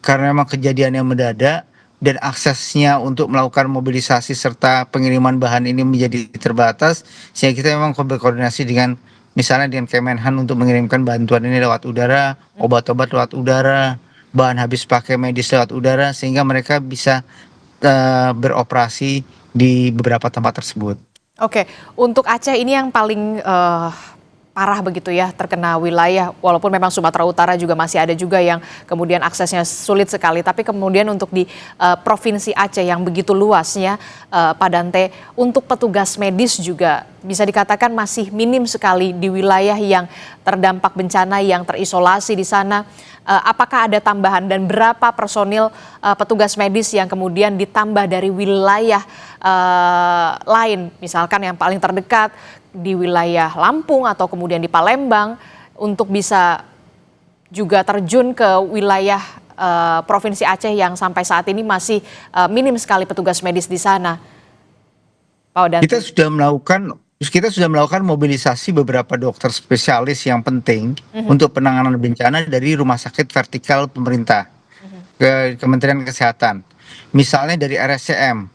karena memang kejadian yang mendadak dan aksesnya untuk melakukan mobilisasi serta pengiriman bahan ini menjadi terbatas, sehingga kita memang berkoordinasi dengan misalnya dengan Kemenhan untuk mengirimkan bantuan ini lewat udara, obat-obat lewat udara, bahan habis pakai medis lewat udara, sehingga mereka bisa beroperasi di beberapa tempat tersebut. Oke, untuk Aceh ini yang paling parah begitu ya terkena wilayah, walaupun memang Sumatera Utara juga masih ada juga yang kemudian aksesnya sulit sekali, tapi kemudian untuk di Provinsi Aceh yang begitu luasnya, Pak Dante, untuk petugas medis juga bisa dikatakan masih minim sekali di wilayah yang terdampak bencana, yang terisolasi di sana. Apakah ada tambahan dan berapa personil petugas medis yang kemudian ditambah dari wilayah lain, misalkan yang paling terdekat di wilayah Lampung atau kemudian di Palembang untuk bisa juga terjun ke wilayah Provinsi Aceh yang sampai saat ini masih minim sekali petugas medis di sana, Pak Dante? Kita sudah melakukan mobilisasi beberapa dokter spesialis yang penting untuk penanganan bencana dari rumah sakit vertikal pemerintah ke Kementerian Kesehatan. Misalnya dari RSCM.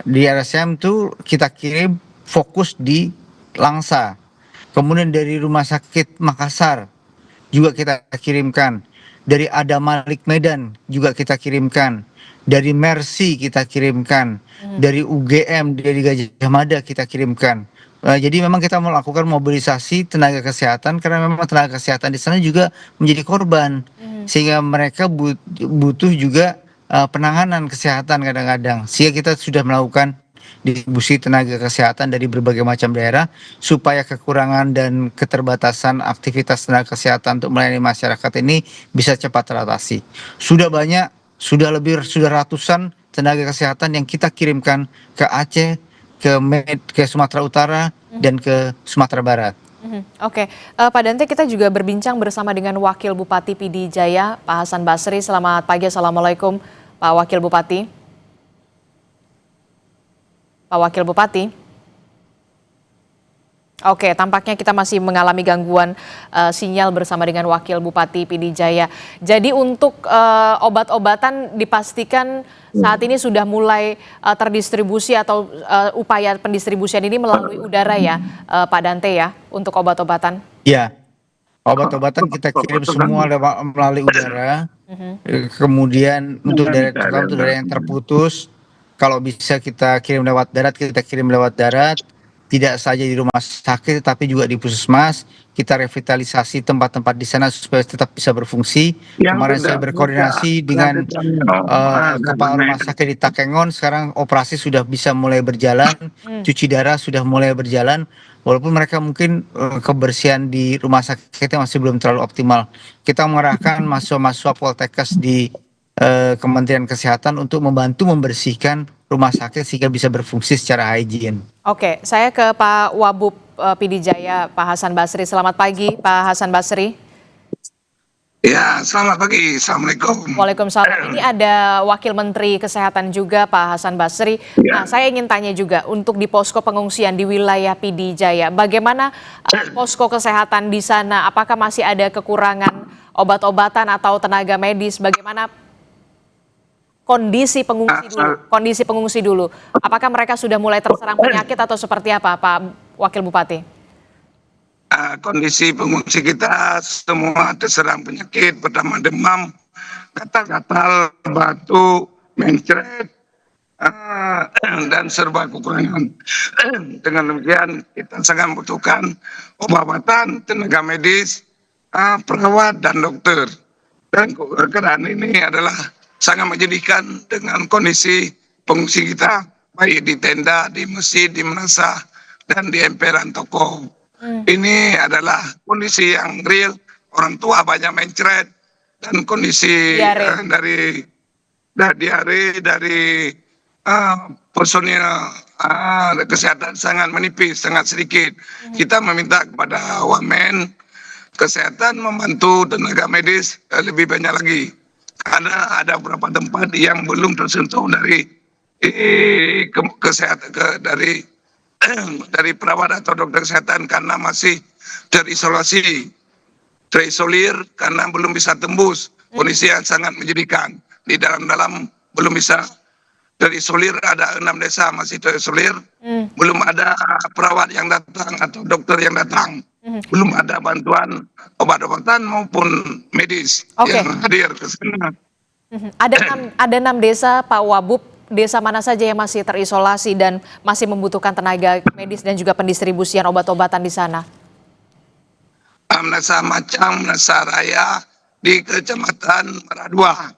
Di RSCM itu kita kirim fokus di Langsa. Kemudian dari Rumah Sakit Makassar juga kita kirimkan. Dari Adam Malik Medan juga kita kirimkan. Dari Mercy kita kirimkan. Dari UGM, dari Gajah Mada kita kirimkan. Jadi memang kita melakukan mobilisasi tenaga kesehatan karena memang tenaga kesehatan di sana juga menjadi korban. Sehingga mereka butuh juga penanganan kesehatan kadang-kadang. Sehingga kita sudah melakukan distribusi tenaga kesehatan dari berbagai macam daerah supaya kekurangan dan keterbatasan aktivitas tenaga kesehatan untuk melayani masyarakat ini bisa cepat teratasi. Sudah ratusan tenaga kesehatan yang kita kirimkan ke Aceh, ke Sumatera Utara dan ke Sumatera Barat. Oke, Pak Dante, kita juga berbincang bersama dengan Wakil Bupati PD Jaya, Pak Hasan Basri. Selamat pagi, Assalamualaikum Pak Wakil Bupati. Pak Wakil Bupati. Oke, tampaknya kita masih mengalami gangguan sinyal bersama dengan Wakil Bupati PD Jaya. Jadi untuk obat-obatan dipastikan saat ini sudah mulai terdistribusi atau upaya pendistribusian ini melalui udara ya, Pak Dante ya, untuk obat-obatan? Ya, obat-obatan kita kirim semua melalui udara. Kemudian untuk daerah yang terputus, kalau bisa kita kirim lewat darat, kita kirim lewat darat. Tidak saja di rumah sakit, tapi juga di puskesmas. Kita revitalisasi tempat-tempat di sana supaya tetap bisa berfungsi. Kemarin saya berkoordinasi dengan kepala rumah sakit di Takengon. Sekarang operasi sudah bisa mulai berjalan, cuci darah sudah mulai berjalan. Walaupun mereka mungkin kebersihan di rumah sakitnya masih belum terlalu optimal. Kita mengerahkan mahasiswa-mahasiswa Poltekkes di Kementerian Kesehatan untuk membantu membersihkan rumah sakit sehingga bisa berfungsi secara hygiene. Oke, saya ke Pak Wabub PD Jaya, Pak Hasan Basri. Selamat pagi, Pak Hasan Basri. Ya, selamat pagi. Assalamualaikum. Waalaikumsalam. Ini ada Wakil Menteri Kesehatan juga, Pak Hasan Basri. Nah, saya ingin tanya juga untuk di posko pengungsian di wilayah PD Jaya, bagaimana posko kesehatan di sana? Apakah masih ada kekurangan obat-obatan atau tenaga medis? Bagaimana kondisi pengungsi dulu? Apakah mereka sudah mulai terserang penyakit atau seperti apa, Pak Wakil Bupati? Kondisi pengungsi kita semua terserang penyakit, pertama demam, gatal-gatal, batu, mencret, dan serba kekurangan. Dengan demikian kita sangat membutuhkan obat-obatan, tenaga medis, perawat dan dokter. Dan keadaan ini adalah sangat menyedihkan dengan kondisi pengungsi kita, baik di tenda, di masjid, di madrasah, dan di emperan toko. Ini adalah kondisi yang real, orang tua banyak mencret, dan kondisi dari diare dari personil kesehatan sangat menipis, sangat sedikit. Kita meminta kepada Wamen Kesehatan membantu tenaga medis lebih banyak lagi. Karena ada beberapa tempat yang belum tersentuh dari kesehatan dari perawat atau dokter kesehatan karena masih terisolir karena belum bisa tembus. Kondisi yang sangat menyedihkan. Di dalam belum bisa terisolir, ada 6 desa masih terisolir, belum ada perawat yang datang atau dokter yang datang. Belum ada bantuan obat-obatan maupun medis yang hadir ke sana. Ada 6 desa, Pak Wabub. Desa mana saja yang masih terisolasi dan masih membutuhkan tenaga medis dan juga pendistribusian obat-obatan di sana? Desa Macang, Desa Raya di Kecamatan Meradua,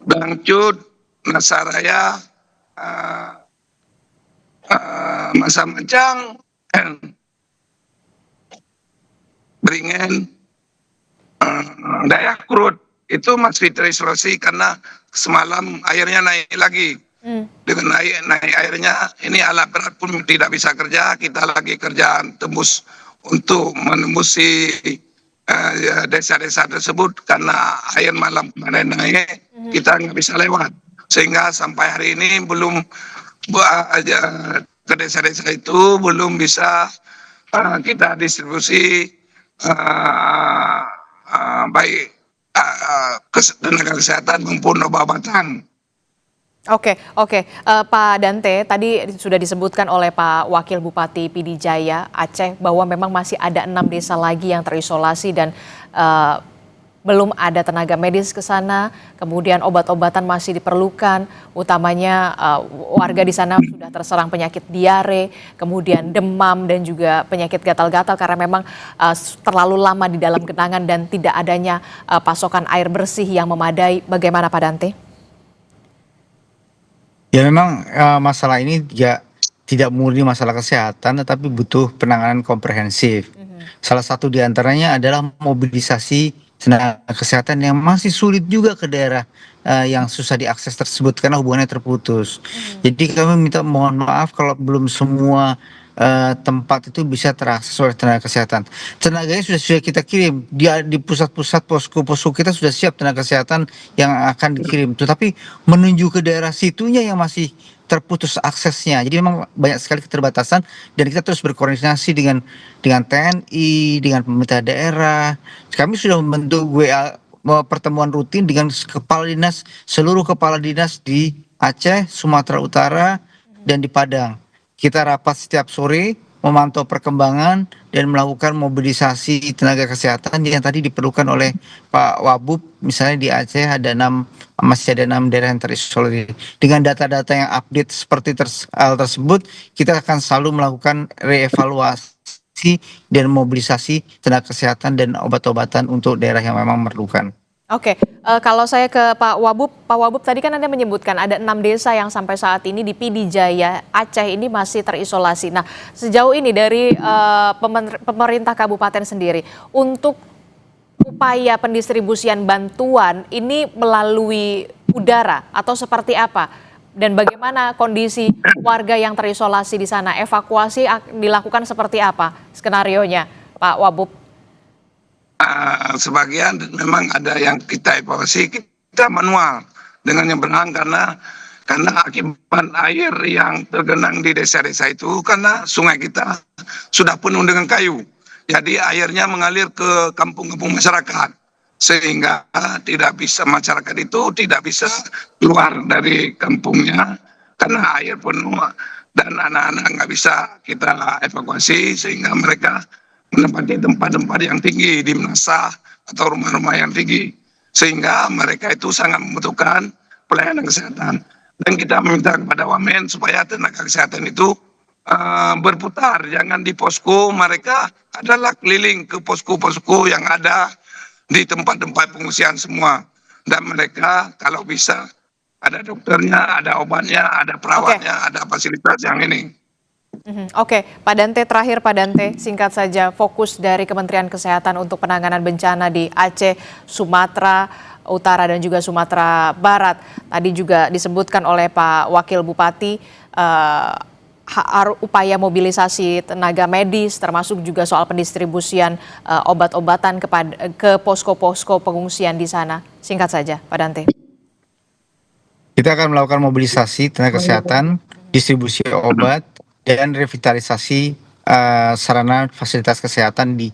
Bangcut, Desa Raya, Desa Macang, Beringin, Dayakrut itu masih terisolasi karena semalam airnya naik lagi. Dengan naik airnya, ini alat berat pun tidak bisa kerja. Kita lagi kerja tembus untuk menembusi desa-desa tersebut karena air malam kemarin naik, kita nggak bisa lewat. Sehingga sampai hari ini belum ke desa-desa itu belum bisa kita distribusi baik tenaga kesehatan maupun obat-obatan. Oke. Pak Dante, tadi sudah disebutkan oleh Pak Wakil Bupati PD Jaya Aceh bahwa memang masih ada 6 desa lagi yang terisolasi dan belum ada tenaga medis ke sana, kemudian obat-obatan masih diperlukan, utamanya warga di sana sudah terserang penyakit diare, kemudian demam dan juga penyakit gatal-gatal karena memang terlalu lama di dalam genangan dan tidak adanya pasokan air bersih yang memadai. Bagaimana Pak Dante? Ya memang masalah ini tidak murni masalah kesehatan, tetapi butuh penanganan komprehensif. Salah satu diantaranya adalah mobilisasi tenaga kesehatan yang masih sulit juga ke daerah yang susah diakses tersebut karena hubungannya terputus. Jadi kami mohon maaf kalau belum semua tempat itu bisa terakses oleh tenaga kesehatan. Tenaganya sudah kita kirim di pusat-pusat posko kita sudah siap tenaga kesehatan yang akan dikirim. Tetapi menuju ke daerah situnya yang masih terputus aksesnya. Jadi memang banyak sekali keterbatasan dan kita terus berkoordinasi dengan TNI, dengan pemerintah daerah. Kami sudah membentuk pertemuan rutin dengan seluruh kepala dinas di Aceh, Sumatera Utara, dan di Padang. Kita rapat setiap sore, memantau perkembangan dan melakukan mobilisasi tenaga kesehatan yang tadi diperlukan oleh Pak Wabub. Misalnya di Aceh masih ada 6 daerah yang terisolir. Dengan data-data yang update seperti hal tersebut, kita akan selalu melakukan reevaluasi dan mobilisasi tenaga kesehatan dan obat-obatan untuk daerah yang memang memerlukan. Oke, kalau saya ke Pak Wabub tadi kan Anda menyebutkan ada 6 desa yang sampai saat ini di PD Jaya Aceh ini masih terisolasi. Nah, sejauh ini dari pemerintah kabupaten sendiri untuk upaya pendistribusian bantuan ini melalui udara atau seperti apa? Dan bagaimana kondisi warga yang terisolasi di sana? Evakuasi dilakukan seperti apa skenarionya, Pak Wabub? Sebagian memang ada yang kita evakuasi, kita manual dengan yang berenang karena akibat air yang tergenang di desa-desa itu karena sungai kita sudah penuh dengan kayu. Jadi airnya mengalir ke kampung-kampung masyarakat sehingga masyarakat itu tidak bisa keluar dari kampungnya karena air penuh dan anak-anak nggak bisa kita evakuasi sehingga mereka menempati tempat-tempat yang tinggi di Menasah atau rumah-rumah yang tinggi sehingga mereka itu sangat membutuhkan pelayanan kesehatan. Dan kita meminta kepada Wamen supaya tenaga kesehatan itu berputar, jangan di posko, mereka adalah keliling ke posko-posko yang ada di tempat-tempat pengungsian semua. Dan mereka kalau bisa ada dokternya, ada obatnya, ada perawatnya, ada fasilitas yang ini. Oke, Pak Dante, terakhir Pak Dante, singkat saja fokus dari Kementerian Kesehatan untuk penanganan bencana di Aceh, Sumatera Utara dan juga Sumatera Barat. Tadi juga disebutkan oleh Pak Wakil Bupati upaya mobilisasi tenaga medis termasuk juga soal pendistribusian obat-obatan ke posko-posko pengungsian di sana. Singkat saja, Pak Dante. Kita akan melakukan mobilisasi tenaga kesehatan, distribusi obat, dan revitalisasi sarana fasilitas kesehatan di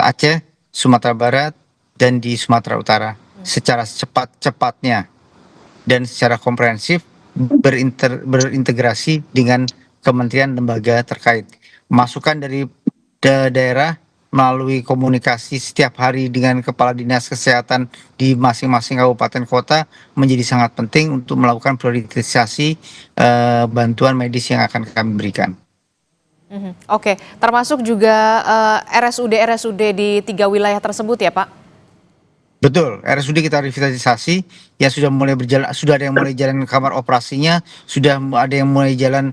Aceh, Sumatera Barat, dan di Sumatera Utara secara cepat-cepatnya dan secara komprehensif berintegrasi dengan kementerian lembaga terkait. Masukan dari daerah melalui komunikasi setiap hari dengan kepala dinas kesehatan di masing-masing kabupaten kota menjadi sangat penting untuk melakukan prioritisasi bantuan medis yang akan kami berikan. Oke, termasuk juga RSUD di 3 wilayah tersebut ya Pak? Betul, RSUD kita revitalisasi yang sudah mulai berjalan, sudah ada yang mulai jalan kamar operasinya, sudah ada yang mulai jalan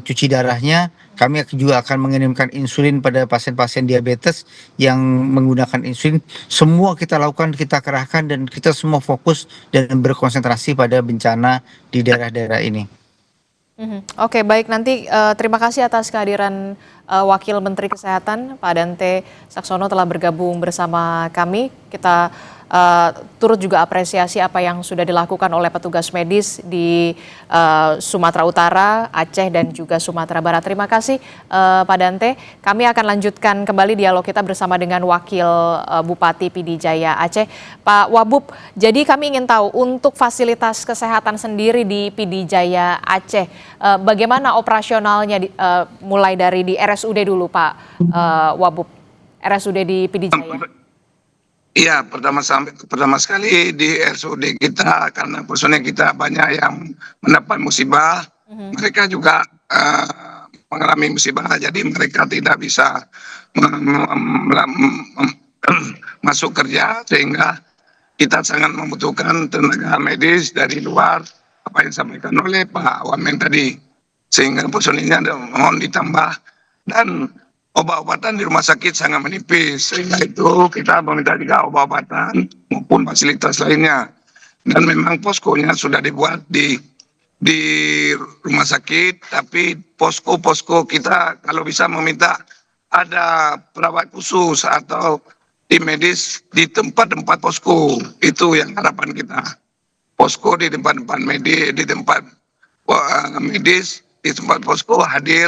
cuci darahnya. Kami juga akan mengirimkan insulin pada pasien-pasien diabetes yang menggunakan insulin. Semua kita lakukan, kita kerahkan dan kita semua fokus dan berkonsentrasi pada bencana di daerah-daerah ini. Oke, baik, nanti terima kasih atas kehadiran Wakil Menteri Kesehatan Pak Dante Saxono telah bergabung bersama kami. Kita turut juga apresiasi apa yang sudah dilakukan oleh petugas medis di Sumatera Utara, Aceh dan juga Sumatera Barat. Terima kasih Pak Dante. Kami akan lanjutkan kembali dialog kita bersama dengan Wakil Bupati Pidijaya Aceh, Pak Wabub. Jadi kami ingin tahu untuk fasilitas kesehatan sendiri di Pidijaya Aceh, bagaimana operasionalnya mulai dari di RSUD dulu Pak Wabub, RSUD di Pidijaya. Iya, pertama sekali di RSUD kita karena personel kita banyak yang mendapat musibah, mereka juga mengalami musibah, jadi mereka tidak bisa masuk kerja sehingga kita sangat membutuhkan tenaga medis dari luar apa yang disampaikan oleh Pak Wamen tadi, sehingga personilnya mohon ditambah dan obat-obatan di rumah sakit sangat menipis, sehingga itu kita meminta juga obat-obatan maupun fasilitas lainnya. Dan memang poskonya sudah dibuat di rumah sakit, tapi posko-posko kita kalau bisa meminta ada perawat khusus atau tim medis di tempat-tempat posko, itu yang harapan kita. Posko di tempat-tempat medis, di tempat medis, di tempat posko hadir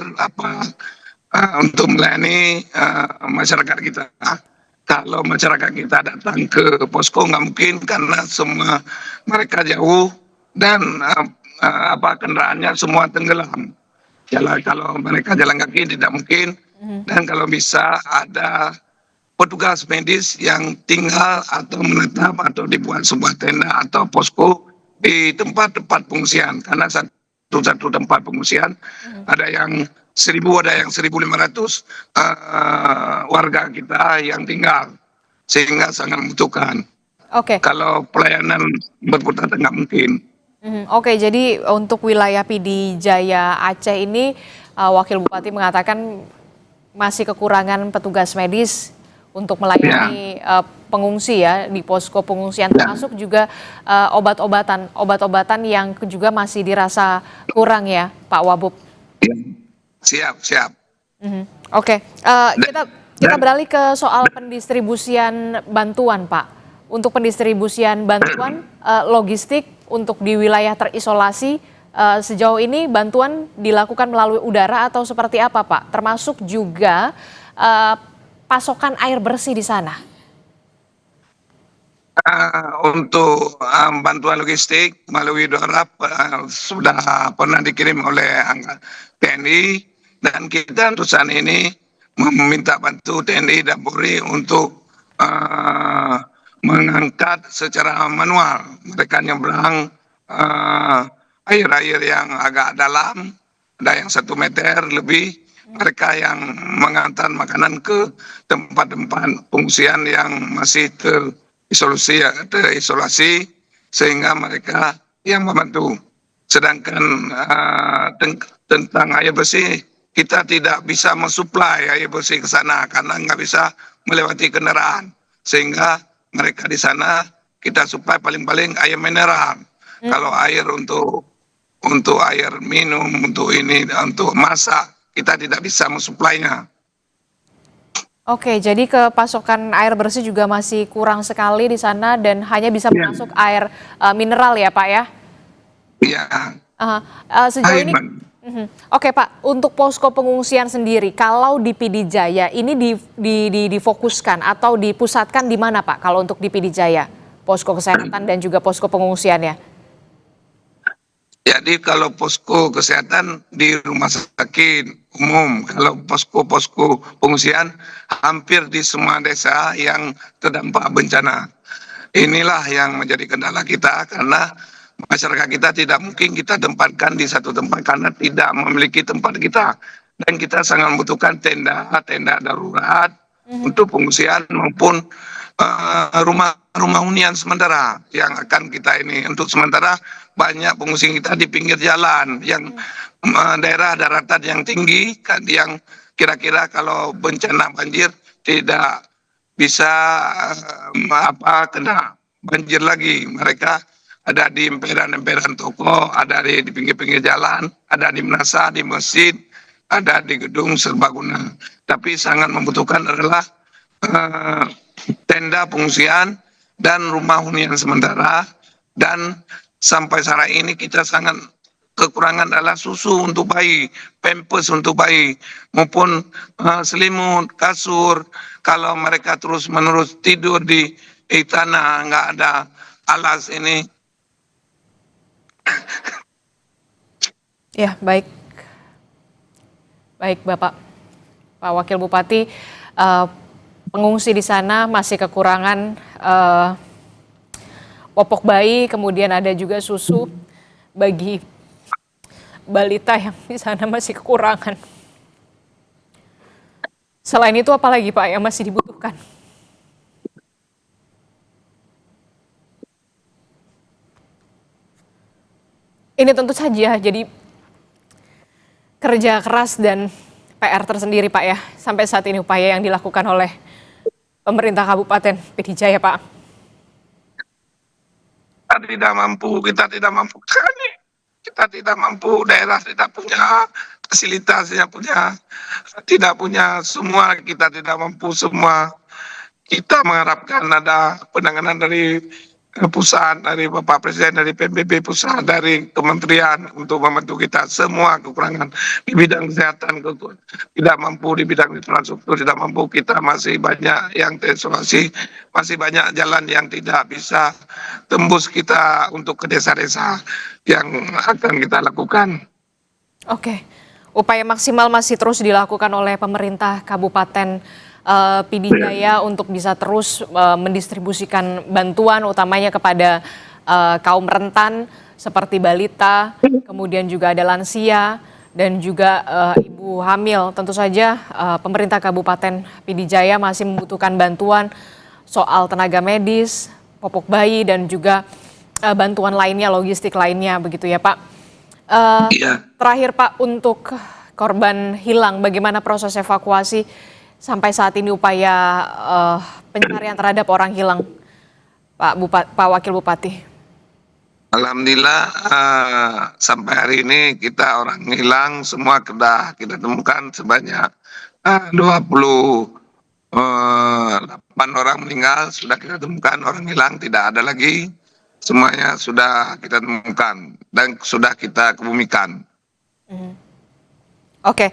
untuk melayani masyarakat kita. Kalau masyarakat kita datang ke posko nggak mungkin karena semua mereka jauh dan kendaraannya semua tenggelam. Kalau mereka jalan kaki tidak mungkin dan kalau bisa ada petugas medis yang tinggal atau menetap atau dibuat sebuah tenda atau posko di tempat-tempat pengungsian karena satu tempat pengungsian ada yang 1.000 ada yang 1.500 warga kita yang tinggal sehingga sangat membutuhkan. Oke. Kalau pelayanan berputar nggak mungkin. Oke, jadi untuk wilayah Pidijaya Aceh ini Wakil Bupati mengatakan masih kekurangan petugas medis untuk melayani pengungsi ya, di posko pengungsian, termasuk juga obat-obatan yang juga masih dirasa kurang ya, Pak Wabub. Siap. Oke, kita beralih ke soal pendistribusian bantuan, Pak. Untuk pendistribusian bantuan logistik untuk di wilayah terisolasi, sejauh ini bantuan dilakukan melalui udara atau seperti apa, Pak? Termasuk juga pasokan air bersih di sana. Untuk bantuan logistik melalui udara sudah pernah dikirim oleh TNI, dan kita untuk saat ini meminta bantu TNI dan Polri untuk mengangkat secara manual. Mereka nyebrang air-air yang agak dalam, ada yang 1 meter lebih. Mereka yang mengantar makanan ke tempat-tempat pengungsian yang masih terisolasi, sehingga mereka yang membantu. Sedangkan tentang air bersih, kita tidak bisa mensuplai air bersih ke sana karena nggak bisa melewati kendaraan, sehingga mereka di sana kita suplai paling-paling air mineral. Kalau air untuk air minum, untuk masak, kita tidak bisa mensuplainya. Oke, jadi ke pasokan air bersih juga masih kurang sekali di sana dan hanya bisa masuk air mineral ya, Pak ya? Iya. Sejauh ini, oke Pak, untuk posko pengungsian sendiri, kalau di PD Jaya ini difokuskan atau dipusatkan di mana, Pak? Kalau untuk di PD Jaya, posko kesehatan dan juga posko pengungsiannya? Jadi kalau posko kesehatan di rumah sakit umum, kalau posko-posko pengungsian hampir di semua desa yang terdampak bencana. Inilah yang menjadi kendala kita, karena masyarakat kita tidak mungkin kita tempatkan di satu tempat karena tidak memiliki tempat kita. Dan kita sangat membutuhkan tenda darurat untuk pengungsian maupun rumah hunian sementara yang akan kita ini. Untuk sementara banyak pengungsi kita di pinggir jalan yang daerah daratan yang tinggi, yang kira-kira kalau bencana banjir tidak bisa kena banjir lagi. Mereka ada di emperan-emperan toko, ada di pinggir-pinggir jalan, ada di menasa, di masjid, ada di gedung serbaguna. Tapi sangat membutuhkan adalah tenda pengungsian dan rumah hunian sementara. Dan sampai saat ini kita sangat kekurangan adalah susu untuk bayi, pampers untuk bayi, maupun selimut, kasur. Kalau mereka terus-menerus tidur di tanah, nggak ada alas ini. Ya, baik Bapak, Pak Wakil Bupati, pengungsi di sana masih kekurangan popok bayi, kemudian ada juga susu bagi balita yang di sana masih kekurangan. Selain itu apa lagi Pak yang masih dibutuhkan? Ini tentu saja jadi kerja keras dan PR tersendiri Pak ya, sampai saat ini upaya yang dilakukan oleh pemerintah Kabupaten PD Jaya, Pak. Kita tidak mampu, daerah tidak punya fasilitas, tidak punya semua, kita tidak mampu semua. Kita mengharapkan ada penanganan dari pusat, dari Bapak Presiden, dari PBB pusat, dari kementerian untuk membantu kita. Semua kekurangan di bidang kesehatan, tidak mampu di bidang infrastruktur, tidak mampu. Kita masih banyak yang terisolasi, masih banyak jalan yang tidak bisa tembus kita untuk ke desa-desa yang akan kita lakukan. Oke, upaya maksimal masih terus dilakukan oleh pemerintah Kabupaten PD Jaya untuk bisa terus mendistribusikan bantuan utamanya kepada kaum rentan seperti balita, kemudian juga ada lansia dan juga ibu hamil. Tentu saja pemerintah Kabupaten PD Jaya masih membutuhkan bantuan soal tenaga medis, popok bayi dan juga bantuan lainnya, logistik lainnya begitu ya Pak. Terakhir Pak, untuk korban hilang bagaimana proses evakuasi sampai saat ini upaya pencarian terhadap orang hilang, Pak Wakil Bupati? Alhamdulillah sampai hari ini kita orang hilang semua sudah kita temukan sebanyak 28 orang meninggal sudah kita temukan, orang hilang tidak ada lagi, semuanya sudah kita temukan dan sudah kita kebumikan. Oke.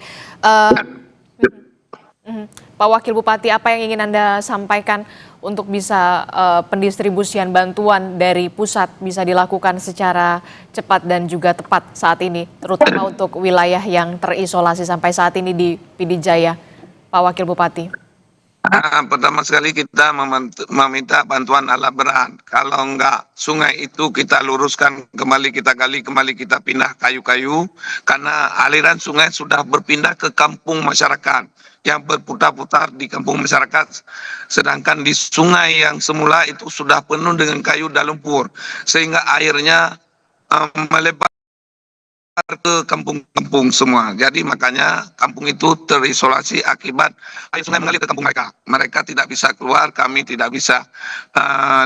Pak Wakil Bupati, apa yang ingin Anda sampaikan untuk bisa pendistribusian bantuan dari pusat bisa dilakukan secara cepat dan juga tepat saat ini, terutama untuk wilayah yang terisolasi sampai saat ini di PD Jaya, Pak Wakil Bupati? Pertama sekali kita meminta bantuan alat berat. Kalau enggak sungai itu kita luruskan kembali, kita gali kembali, kita pindah kayu-kayu, karena aliran sungai sudah berpindah ke kampung masyarakat yang berputar-putar di kampung masyarakat, sedangkan di sungai yang semula itu sudah penuh dengan kayu dan lumpur, sehingga airnya melebar ke kampung-kampung semua. Jadi makanya kampung itu terisolasi akibat air sungai mengalir ke kampung mereka. Mereka tidak bisa keluar, kami tidak bisa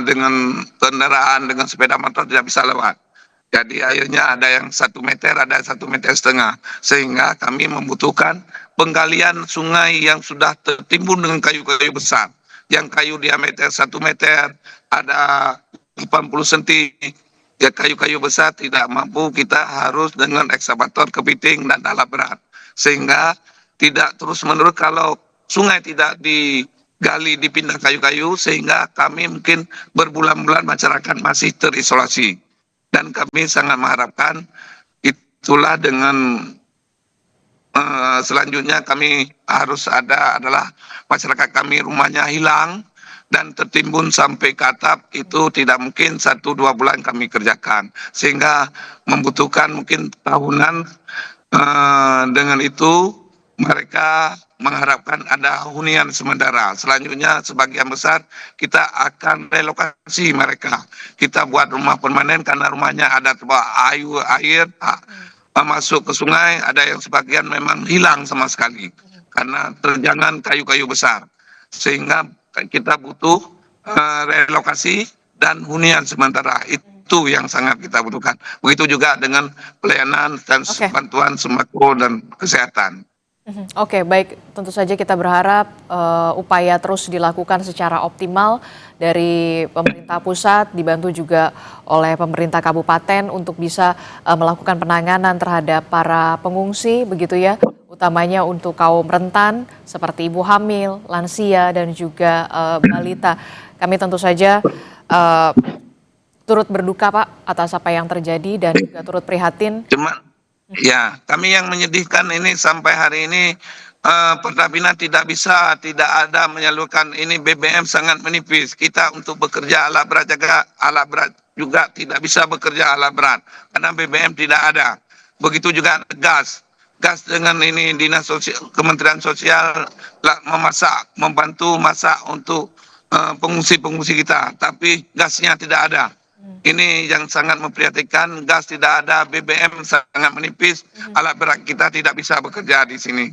dengan kendaraan, dengan sepeda motor tidak bisa lewat. Jadi airnya ada yang 1 meter, ada 1,5 meter, sehingga kami membutuhkan penggalian sungai yang sudah tertimbun dengan kayu-kayu besar. Yang kayu diameter 1 meter, ada 80 cm. Ya, kayu-kayu besar tidak mampu, kita harus dengan ekskavator, kepiting, dan alat berat. Sehingga tidak terus-menerus kalau sungai tidak digali, dipindah kayu-kayu, sehingga kami mungkin berbulan-bulan masyarakat masih terisolasi. Dan kami sangat mengharapkan itulah dengan selanjutnya kami harus adalah masyarakat kami rumahnya hilang dan tertimbun sampai ke atap, itu tidak mungkin 1-2 bulan kami kerjakan, sehingga membutuhkan mungkin tahunan. Dengan itu mereka mengharapkan ada hunian sementara. Selanjutnya sebagian besar kita akan relokasi mereka, kita buat rumah permanen karena rumahnya ada terbawa air masuk ke sungai, ada yang sebagian memang hilang sama sekali karena terjangan kayu-kayu besar, sehingga kita butuh relokasi dan hunian sementara. Itu yang sangat kita butuhkan. Begitu juga dengan pelayanan dan bantuan sembako dan kesehatan. Oke, baik. Tentu saja kita berharap upaya terus dilakukan secara optimal dari pemerintah pusat, dibantu juga oleh pemerintah kabupaten untuk bisa melakukan penanganan terhadap para pengungsi, begitu ya, utamanya untuk kaum rentan seperti ibu hamil, lansia, dan juga balita. Kami tentu saja turut berduka, Pak, atas apa yang terjadi dan juga turut prihatin. Ya, kami yang menyedihkan ini sampai hari ini Pertamina tidak ada menyalurkan ini, BBM sangat menipis. Kita untuk bekerja alat berat juga tidak bisa bekerja alat berat karena BBM tidak ada. Begitu juga gas dengan ini Dinas Sosial, Kementerian Sosial membantu masak untuk pengungsi-pengungsi kita, tapi gasnya tidak ada. Ini yang sangat memprihatinkan, gas tidak ada, BBM sangat menipis, alat berat kita tidak bisa bekerja di sini.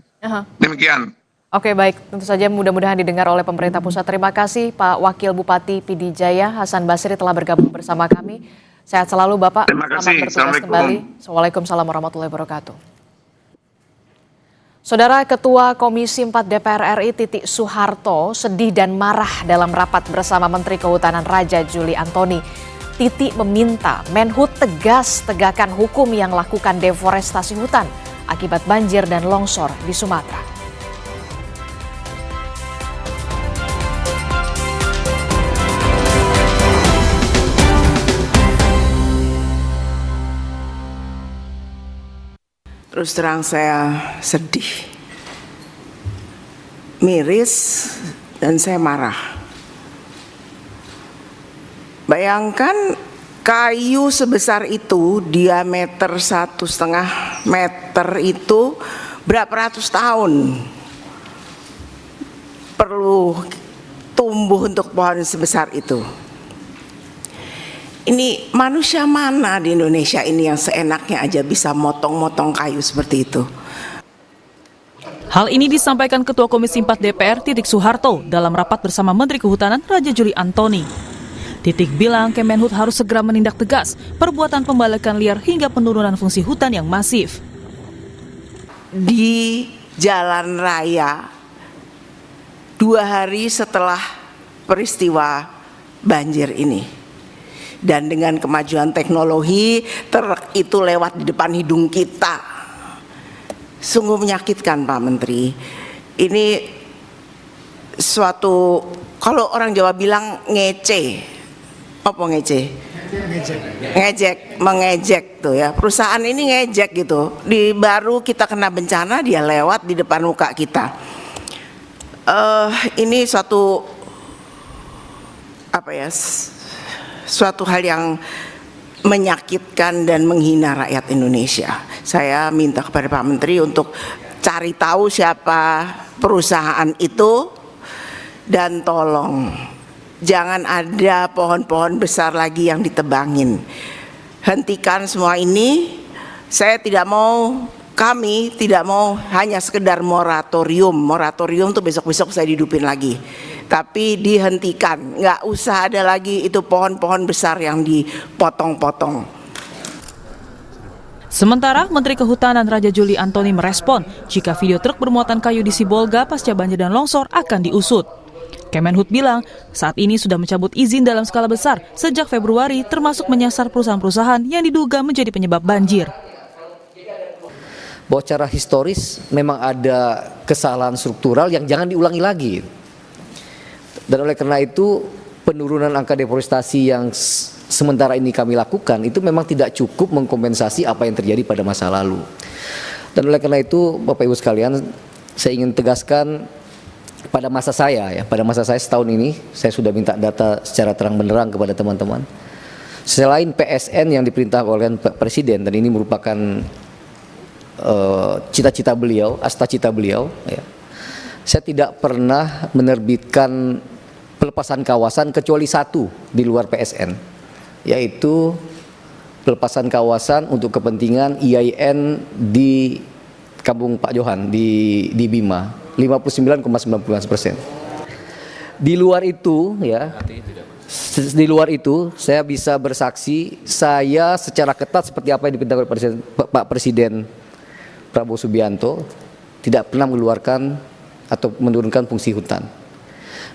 Demikian. Oke, baik, tentu saja mudah-mudahan didengar oleh pemerintah pusat. Terima kasih Pak Wakil Bupati PD Jaya, Hasan Basri, telah bergabung bersama kami. Sehat selalu Bapak. Terima kasih. Selamat bertugas kembali. Waalaikumsalam warahmatullahi wabarakatuh. Saudara Ketua Komisi 4 DPR RI Titik Soeharto sedih dan marah dalam rapat bersama Menteri Kehutanan Raja Juli Antoni. Titi meminta Menhub tegas tegakkan hukum yang lakukan deforestasi hutan akibat banjir dan longsor di Sumatera. Terus terang saya sedih, miris, dan saya marah. Bayangkan kayu sebesar itu, diameter 1,5 meter itu berapa ratus tahun perlu tumbuh untuk pohon sebesar itu. Ini manusia mana di Indonesia ini yang seenaknya aja bisa motong-motong kayu seperti itu? Hal ini disampaikan Ketua Komisi 4 DPR Titik Soeharto dalam rapat bersama Menteri Kehutanan Raja Juli Antoni. Titik bilang Kemenhub harus segera menindak tegas perbuatan pembalakan liar hingga penurunan fungsi hutan yang masif. Di jalan raya 2 hari setelah peristiwa banjir ini, dan dengan kemajuan teknologi truk itu lewat di depan hidung kita, sungguh menyakitkan Pak Menteri. Ini suatu, kalau orang Jawa bilang ngece, apa ngece? Ngejek, mengejek tuh ya. Perusahaan ini ngejek gitu. Di baru kita kena bencana dia lewat di depan muka kita. Ini suatu apa ya? Suatu hal yang menyakitkan dan menghina rakyat Indonesia. Saya minta kepada Pak Menteri untuk cari tahu siapa perusahaan itu dan tolong jangan ada pohon-pohon besar lagi yang ditebangin. Hentikan semua ini. Saya tidak mau, kami tidak mau hanya sekedar moratorium. Moratorium tuh besok-besok saya hidupin lagi. Tapi dihentikan, nggak usah ada lagi itu pohon-pohon besar yang dipotong-potong. Sementara Menteri Kehutanan Raja Juli Antoni merespon jika video truk bermuatan kayu di Sibolga pasca banjir dan longsor akan diusut. Kemenhub bilang saat ini sudah mencabut izin dalam skala besar sejak Februari, termasuk menyasar perusahaan-perusahaan yang diduga menjadi penyebab banjir. Bahwa secara historis memang ada kesalahan struktural yang jangan diulangi lagi. Dan oleh karena itu penurunan angka deforestasi yang sementara ini kami lakukan itu memang tidak cukup mengkompensasi apa yang terjadi pada masa lalu. Dan oleh karena itu Bapak Ibu sekalian, saya ingin tegaskan pada masa saya setahun ini saya sudah minta data secara terang benderang kepada teman-teman. Selain PSN yang diperintah oleh Pak Presiden, dan ini merupakan cita-cita beliau, asta-cita beliau, ya. Saya tidak pernah menerbitkan pelepasan kawasan kecuali satu di luar PSN, yaitu pelepasan kawasan untuk kepentingan IAIN di Kampung Pak Johan di Bima, 59,19%. Di luar itu ya, di luar itu saya bisa bersaksi, saya secara ketat seperti apa yang diperintahkan Pak Presiden Prabowo Subianto tidak pernah mengeluarkan atau menurunkan fungsi hutan.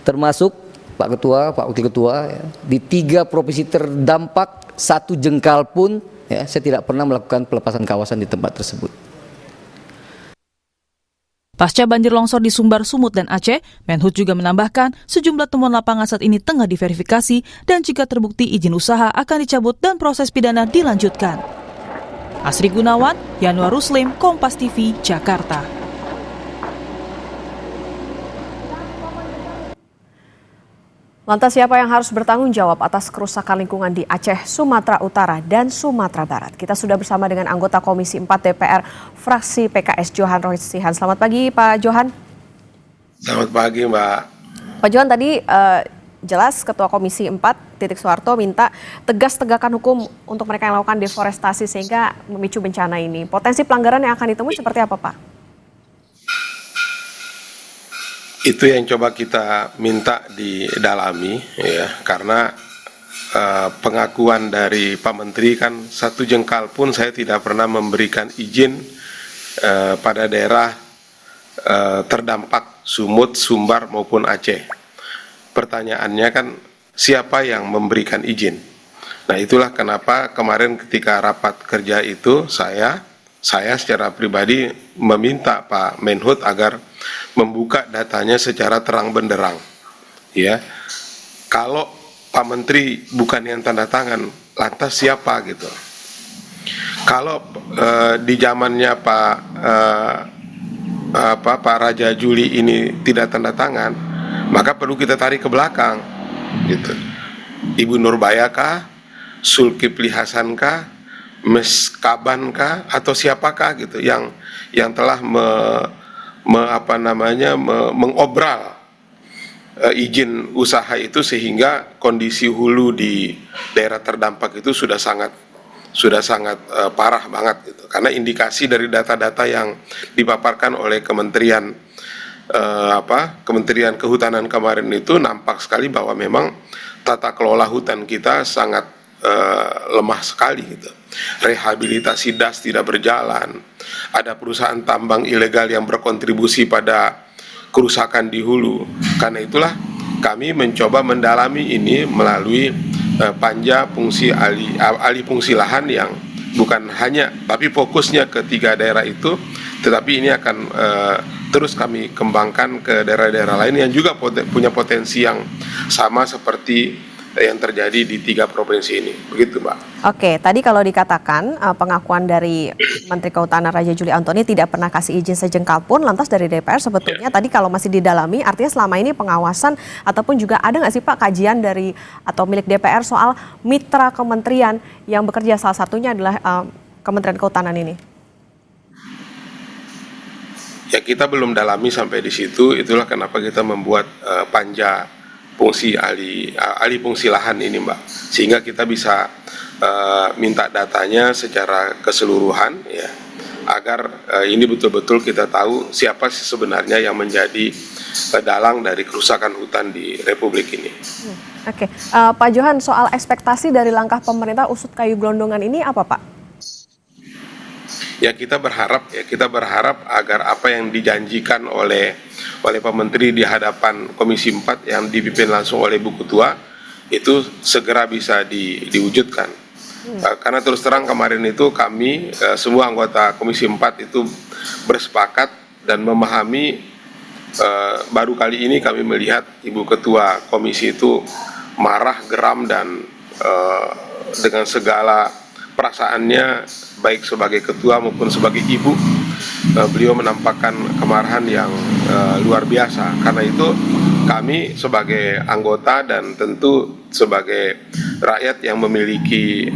Termasuk Pak Ketua, Pak Wakil Ketua, ya, di 3 provinsi terdampak 1 jengkal pun ya, saya tidak pernah melakukan pelepasan kawasan di tempat tersebut. Pasca banjir longsor di Sumbar, Sumut, dan Aceh, Menhub juga menambahkan sejumlah temuan lapangan saat ini tengah diverifikasi dan jika terbukti izin usaha akan dicabut dan proses pidana dilanjutkan. Asri Gunawan, Yanuar Ruslim, Kompas TV, Jakarta. Lantas siapa yang harus bertanggung jawab atas kerusakan lingkungan di Aceh, Sumatera Utara, dan Sumatera Barat? Kita sudah bersama dengan anggota Komisi 4 DPR, fraksi PKS Johan Rohisihan. Selamat pagi Pak Johan. Selamat pagi Mbak. Pak Johan, tadi jelas Ketua Komisi 4 Titik Soeharto minta tegas tegakkan hukum untuk mereka yang melakukan deforestasi sehingga memicu bencana ini. Potensi pelanggaran yang akan ditemui seperti apa Pak? Itu yang coba kita minta didalami ya, karena pengakuan dari Pak Menteri kan 1 jengkal pun saya tidak pernah memberikan izin pada daerah terdampak Sumut, Sumbar maupun Aceh. Pertanyaannya kan siapa yang memberikan izin? Nah itulah kenapa kemarin ketika rapat kerja itu saya secara pribadi meminta Pak Menhub agar membuka datanya secara terang benderang. Ya, kalau Pak Menteri bukan yang tanda tangan, lantas siapa gitu? Kalau di zamannya Pak Raja Juli ini tidak tanda tangan, maka perlu kita tarik ke belakang, gitu. Ibu Nurbaya kah, Zulkifli Hasan kah, Meskaban kah, atau siapakah gitu yang telah mengobral izin usaha itu sehingga kondisi hulu di daerah terdampak itu sudah sangat sudah sangat parah banget gitu. Karena indikasi dari data-data yang dipaparkan oleh Kementerian Kementerian Kehutanan kemarin itu nampak sekali bahwa memang tata kelola hutan kita sangat lemah sekali gitu. Rehabilitasi das tidak berjalan. Ada perusahaan tambang ilegal yang berkontribusi pada kerusakan di hulu. Karena itulah kami mencoba mendalami ini melalui panja fungsi alih fungsi lahan yang bukan hanya tapi fokusnya ke 3 daerah itu, tetapi ini akan terus kami kembangkan ke daerah-daerah lain yang juga punya potensi yang sama seperti yang terjadi di 3 provinsi ini. Begitu, Mbak. Oke, tadi kalau dikatakan pengakuan dari Menteri Kehutanan Raja Juli Antoni tidak pernah kasih izin sejengkal pun, lantas dari DPR sebetulnya tadi kalau masih didalami, artinya selama ini pengawasan ataupun juga ada nggak sih Pak kajian dari atau milik DPR soal mitra kementerian yang bekerja, salah satunya adalah Kementerian Kehutanan ini? Ya, kita belum dalami sampai di situ, itulah kenapa kita membuat panja fungsi alih fungsi lahan ini, Mbak, sehingga kita bisa minta datanya secara keseluruhan ya, agar ini betul-betul kita tahu siapa sih sebenarnya yang menjadi dalang dari kerusakan hutan di Republik ini. Oke, Pak Johan, soal ekspektasi dari langkah pemerintah usut kayu gelondongan ini apa, Pak? Ya, kita berharap agar apa yang dijanjikan oleh Pak Menteri di hadapan Komisi 4 yang dipimpin langsung oleh Bu Ketua itu segera bisa diwujudkan. Karena terus terang kemarin itu kami semua anggota Komisi 4 itu bersepakat dan memahami, baru kali ini kami melihat Ibu Ketua Komisi itu marah, geram, dan dengan segala perasaannya baik sebagai ketua maupun sebagai ibu, beliau menampakkan kemarahan yang luar biasa. Karena itu kami sebagai anggota dan tentu sebagai rakyat yang memiliki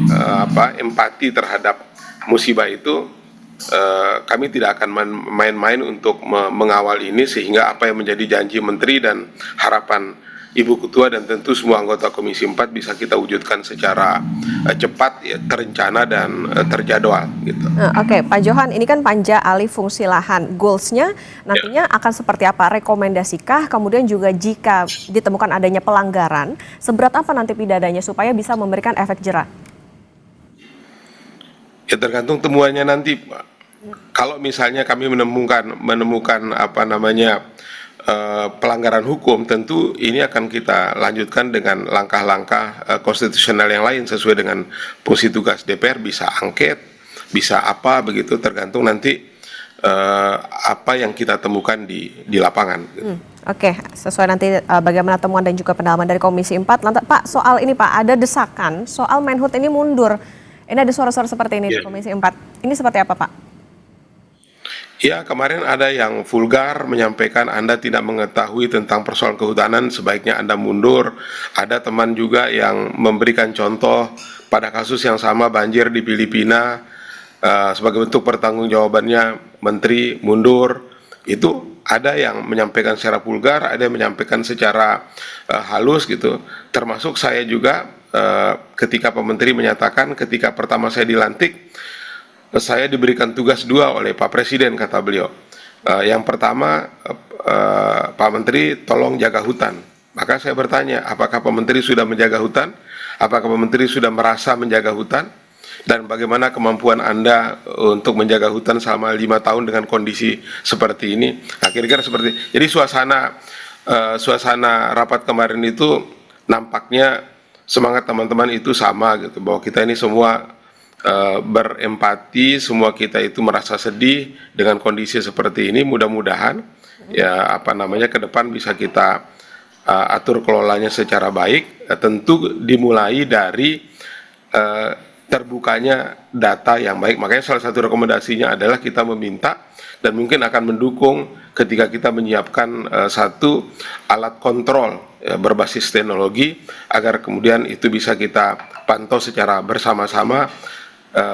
empati terhadap musibah itu, kami tidak akan main-main untuk mengawal ini, sehingga apa yang menjadi janji Menteri dan harapan Ibu Ketua dan tentu semua anggota Komisi 4 bisa kita wujudkan secara cepat, ya, terencana dan terjadwal gitu. Oke, Pak Johan, ini kan panja alih fungsi lahan, goals-nya nantinya akan seperti apa? Rekomendasikah? Kemudian juga jika ditemukan adanya pelanggaran, seberat apa nanti pidananya supaya bisa memberikan efek jera? Ya, tergantung temuannya nanti, Pak. Kalau misalnya kami menemukan pelanggaran hukum, tentu ini akan kita lanjutkan dengan langkah-langkah konstitusional yang lain sesuai dengan fungsi tugas DPR, bisa angket, bisa apa begitu, tergantung nanti apa yang kita temukan di lapangan. Gitu. Oke, sesuai nanti bagaimana temuan dan juga pendalaman dari Komisi 4. Lantas Pak, soal ini Pak, ada desakan soal Menhut ini mundur. Ini ada suara-suara seperti ini di Komisi 4. Ini seperti apa, Pak? Ya, kemarin ada yang vulgar menyampaikan Anda tidak mengetahui tentang persoalan kehutanan, sebaiknya Anda mundur. Ada teman juga yang memberikan contoh pada kasus yang sama banjir di Filipina, sebagai bentuk pertanggungjawabannya Menteri mundur. Itu ada yang menyampaikan secara vulgar, ada yang menyampaikan secara halus gitu. Termasuk saya juga ketika Pak Menteri menyatakan ketika pertama saya dilantik, saya diberikan tugas 2 oleh Pak Presiden, kata beliau. Yang pertama, Pak Menteri tolong jaga hutan. Maka saya bertanya, apakah Pak Menteri sudah menjaga hutan? Apakah Pak Menteri sudah merasa menjaga hutan? Dan bagaimana kemampuan Anda untuk menjaga hutan selama 5 tahun dengan kondisi seperti ini? Nah, kira-kira seperti. Jadi suasana rapat kemarin itu nampaknya semangat teman-teman itu sama gitu, bahwa kita ini semua berempati, semua kita itu merasa sedih dengan kondisi seperti ini. Mudah-mudahan ke depan bisa kita atur kelolanya secara baik, tentu dimulai dari terbukanya data yang baik. Makanya salah satu rekomendasinya adalah kita meminta dan mungkin akan mendukung ketika kita menyiapkan satu alat kontrol berbasis teknologi, agar kemudian itu bisa kita pantau secara bersama-sama,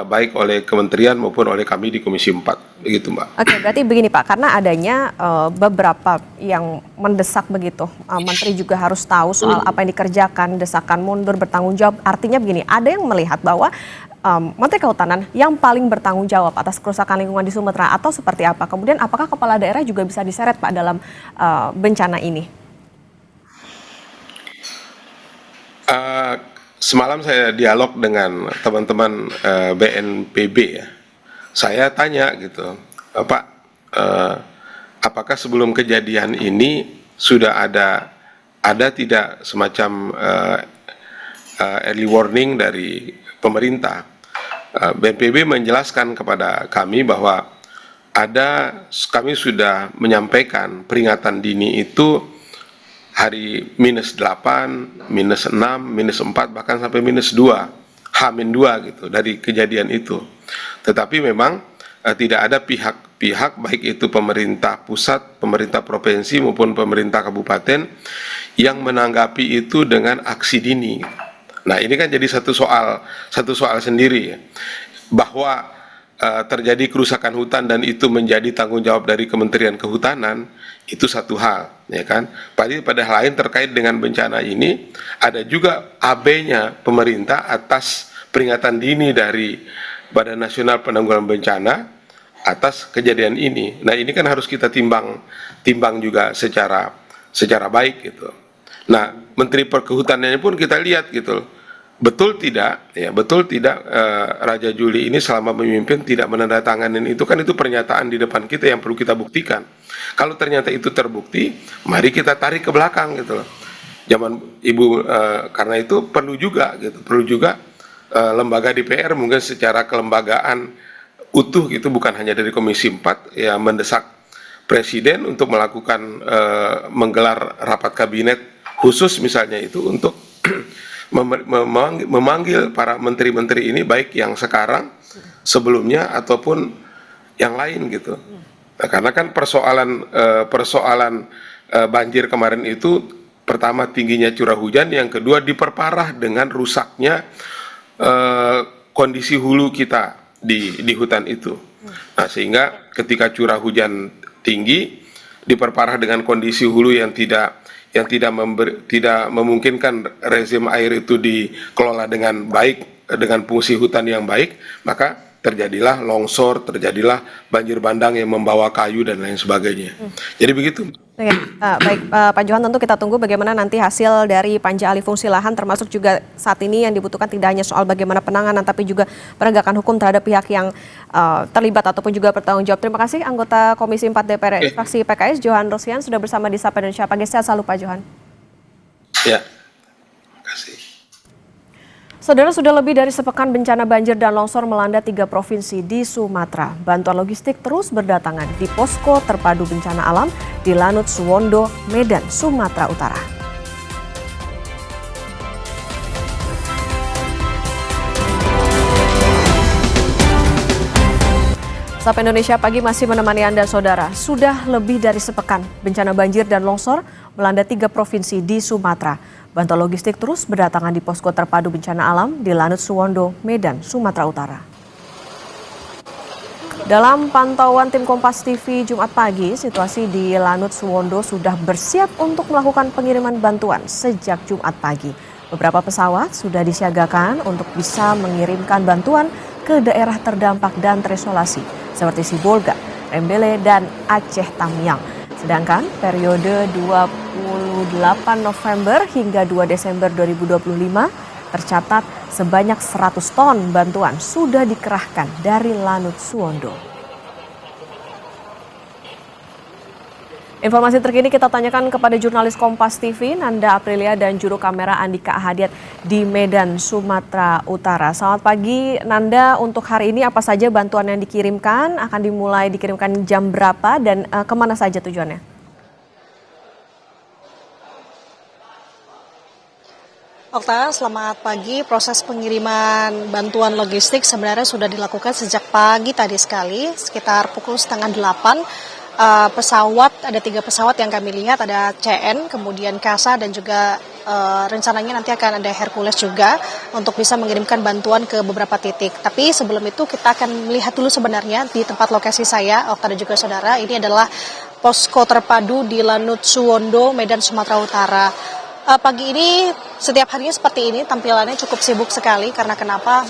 baik oleh kementerian maupun oleh kami di Komisi 4, begitu Mbak. Oke, berarti begini Pak, karena adanya beberapa yang mendesak begitu, Menteri juga harus tahu soal apa yang dikerjakan, desakan mundur, bertanggung jawab. Artinya begini, ada yang melihat bahwa Menteri Kehutanan yang paling bertanggung jawab atas kerusakan lingkungan di Sumatera atau seperti apa? Kemudian apakah kepala daerah juga bisa diseret Pak dalam bencana ini? Semalam saya dialog dengan teman-teman BNPB ya. Saya tanya gitu, Pak, apakah sebelum kejadian ini sudah ada tidak semacam early warning dari pemerintah? BNPB menjelaskan kepada kami bahwa kami sudah menyampaikan peringatan dini itu hari -8, -6, -4, bahkan sampai -2, H-2 gitu dari kejadian itu. Tetapi memang tidak ada pihak baik itu pemerintah pusat, pemerintah provinsi maupun pemerintah kabupaten yang menanggapi itu dengan aksi dini. Nah, ini kan jadi satu soal sendiri ya. Bahwa terjadi kerusakan hutan dan itu menjadi tanggung jawab dari Kementerian Kehutanan, itu satu hal, ya kan. Pada hal lain terkait dengan bencana ini, ada juga AB-nya pemerintah atas peringatan dini dari Badan Nasional Penanggulangan Bencana atas kejadian ini. Nah, ini kan harus kita timbang juga secara baik gitu. Nah, Menteri Perkehutanannya pun kita lihat gitu. Betul tidak Raja Juli ini selama memimpin tidak menandatangani itu, kan itu pernyataan di depan kita yang perlu kita buktikan. Kalau ternyata itu terbukti, mari kita tarik ke belakang gitu loh. Zaman Ibu, karena itu perlu juga lembaga DPR mungkin secara kelembagaan utuh gitu, bukan hanya dari Komisi 4 ya, mendesak Presiden untuk melakukan menggelar rapat kabinet khusus misalnya itu untuk memanggil para menteri-menteri ini, baik yang sekarang, sebelumnya ataupun yang lain gitu. Nah, karena kan persoalan banjir kemarin itu, pertama tingginya curah hujan, yang kedua diperparah dengan rusaknya kondisi hulu kita di hutan itu. Nah, sehingga ketika curah hujan tinggi diperparah dengan kondisi hulu yang tidak memungkinkan rezim air itu dikelola dengan baik, dengan fungsi hutan yang baik, maka terjadilah longsor, terjadilah banjir bandang yang membawa kayu dan lain sebagainya. Jadi begitu. Baik, Pak Johan, tentu kita tunggu bagaimana nanti hasil dari panja alih fungsi lahan, termasuk juga saat ini yang dibutuhkan tidak hanya soal bagaimana penanganan, tapi juga penegakan hukum terhadap pihak yang terlibat ataupun juga bertanggung jawab. Terima kasih anggota Komisi 4 DPR fraksi PKS Johan Rosian sudah bersama di Sapa Indonesia Pagi. Sehat selalu Pak Johan. Ya, terima kasih. Saudara, sudah lebih dari sepekan bencana banjir dan longsor melanda 3 provinsi di Sumatera. Bantuan logistik terus berdatangan di posko terpadu bencana alam di Lanut Suwondo, Medan, Sumatera Utara. Sapa Indonesia Pagi masih menemani Anda, Saudara. Sudah lebih dari sepekan bencana banjir dan longsor melanda 3 provinsi di Sumatera. Bantuan logistik terus berdatangan di posko terpadu bencana alam di Lanut Suwondo, Medan, Sumatera Utara. Dalam pantauan tim Kompas TV Jumat pagi, situasi di Lanut Suwondo sudah bersiap untuk melakukan pengiriman bantuan sejak Jumat pagi. Beberapa pesawat sudah disiagakan untuk bisa mengirimkan bantuan ke daerah terdampak dan terisolasi seperti Sibolga, Rembele, dan Aceh Tamiang. Sedangkan periode 28 November hingga 2 Desember 2025 tercatat sebanyak 100 ton bantuan sudah dikerahkan dari Lanut Suwondo. Informasi terkini kita tanyakan kepada jurnalis Kompas TV Nanda Aprilia dan juru kamera Andika Ahadiat di Medan, Sumatera Utara. Selamat pagi Nanda, untuk hari ini apa saja bantuan yang dikirimkan, akan dimulai dikirimkan jam berapa dan kemana saja tujuannya? Okta, selamat pagi. Proses pengiriman bantuan logistik sebenarnya sudah dilakukan sejak pagi tadi sekali, sekitar pukul 7:30. Pesawat, ada 3 pesawat yang kami lihat, ada CN, kemudian Kasa, dan juga rencananya nanti akan ada Hercules juga untuk bisa mengirimkan bantuan ke beberapa titik. Tapi sebelum itu kita akan melihat dulu sebenarnya di tempat lokasi saya, Okta dan juga saudara, ini adalah posko terpadu di Lanut Suwondo, Medan, Sumatera Utara. Pagi ini setiap harinya seperti ini, tampilannya cukup sibuk sekali karena kenapa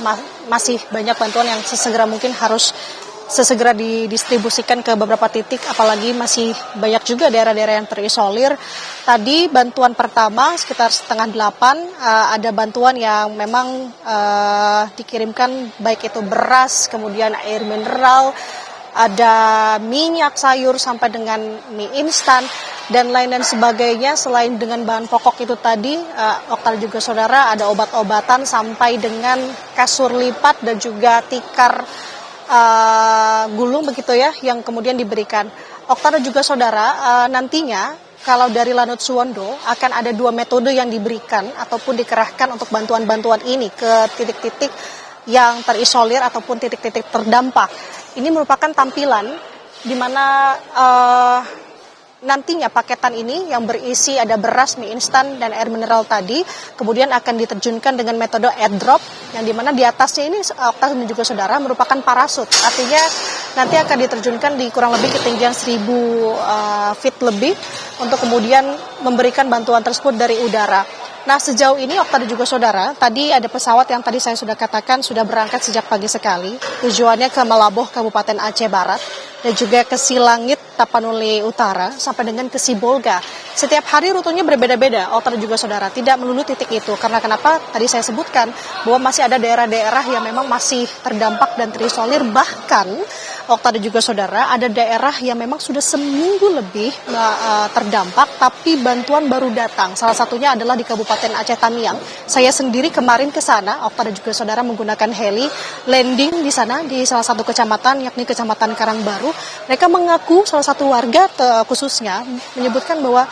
masih banyak bantuan yang sesegera mungkin harus sesegera didistribusikan ke beberapa titik, apalagi masih banyak juga daerah-daerah yang terisolir. Tadi bantuan pertama sekitar 7:30 ada bantuan yang memang dikirimkan, baik itu beras, kemudian air mineral, ada minyak sayur sampai dengan mie instan dan lain dan sebagainya. Selain dengan bahan pokok itu tadi, Okta juga saudara, ada obat-obatan sampai dengan kasur lipat dan juga tikar gulung begitu ya yang kemudian diberikan. Okta dan juga saudara, nantinya kalau dari Lanut Suwondo akan ada 2 metode yang diberikan ataupun dikerahkan untuk bantuan-bantuan ini ke titik-titik yang terisolir ataupun titik-titik terdampak. Ini merupakan tampilan di mana nantinya paketan ini yang berisi ada beras, mie instan, dan air mineral tadi, kemudian akan diterjunkan dengan metode airdrop, yang dimana di atasnya ini, Okta dan juga saudara, merupakan parasut. Artinya nanti akan diterjunkan di kurang lebih ketinggian 1000 feet lebih, untuk kemudian memberikan bantuan tersebut dari udara. Nah, sejauh ini Okta dan juga saudara, tadi ada pesawat yang tadi saya sudah katakan sudah berangkat sejak pagi sekali, tujuannya ke Melaboh, Kabupaten Aceh Barat, dan juga ke Silangit, Tapanuli Utara, sampai dengan ke Sibolga. Setiap hari rutenya berbeda-beda, Okta dan juga saudara, tidak melulu titik itu. Karena kenapa? Tadi saya sebutkan bahwa masih ada daerah-daerah yang memang masih terdampak dan terisolir, bahkan Okta dan juga saudara, ada daerah yang memang sudah seminggu lebih terdampak, tapi bantuan baru datang. Salah satunya adalah di Kabupaten Aceh Tamiang. Saya sendiri kemarin ke sana, Okta dan juga saudara, menggunakan heli landing di sana di salah satu kecamatan, yakni Kecamatan Karangbaru. Mereka mengaku, salah satu warga khususnya menyebutkan bahwa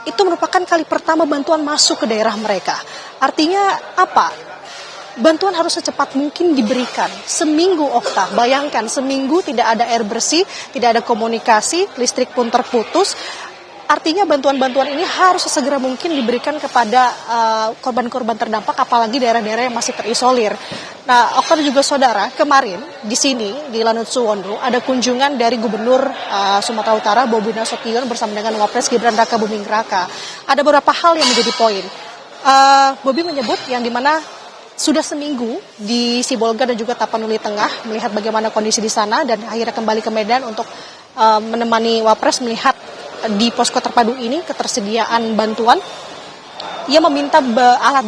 itu merupakan kali pertama bantuan masuk ke daerah mereka. Artinya apa? Bantuan harus secepat mungkin diberikan. Seminggu, Okta, bayangkan seminggu tidak ada air bersih, tidak ada komunikasi, listrik pun terputus. Artinya bantuan-bantuan ini harus sesegera mungkin diberikan kepada korban-korban terdampak, apalagi daerah-daerah yang masih terisolir. Nah, Okta dan juga saudara, kemarin di sini di Lanut Suwondo ada kunjungan dari Gubernur Sumatera Utara Bobi Nasution bersama dengan Wapres Gibran Rakabuming Raka. Ada beberapa hal yang menjadi poin. Bobi menyebut yang dimana sudah seminggu di Sibolga dan juga Tapanuli Tengah melihat bagaimana kondisi di sana dan akhirnya kembali ke Medan untuk menemani Wapres melihat di posko terpadu ini ketersediaan bantuan. Ia meminta alat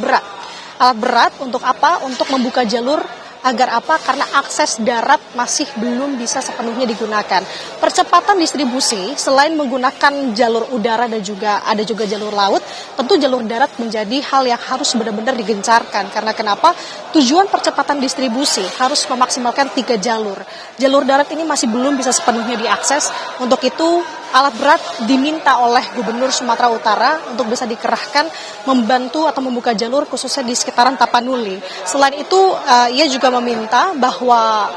berat untuk apa? Untuk membuka jalur. Agar apa? Karena akses darat masih belum bisa sepenuhnya digunakan. Percepatan distribusi selain menggunakan jalur udara dan juga ada juga jalur laut, tentu jalur darat menjadi hal yang harus benar-benar digencarkan. Karena kenapa? Tujuan percepatan distribusi harus memaksimalkan 3 jalur. Jalur darat ini masih belum bisa sepenuhnya diakses. Untuk itu alat berat diminta oleh Gubernur Sumatera Utara untuk bisa dikerahkan membantu atau membuka jalur khususnya di sekitaran Tapanuli. Selain itu, ia juga meminta bahwa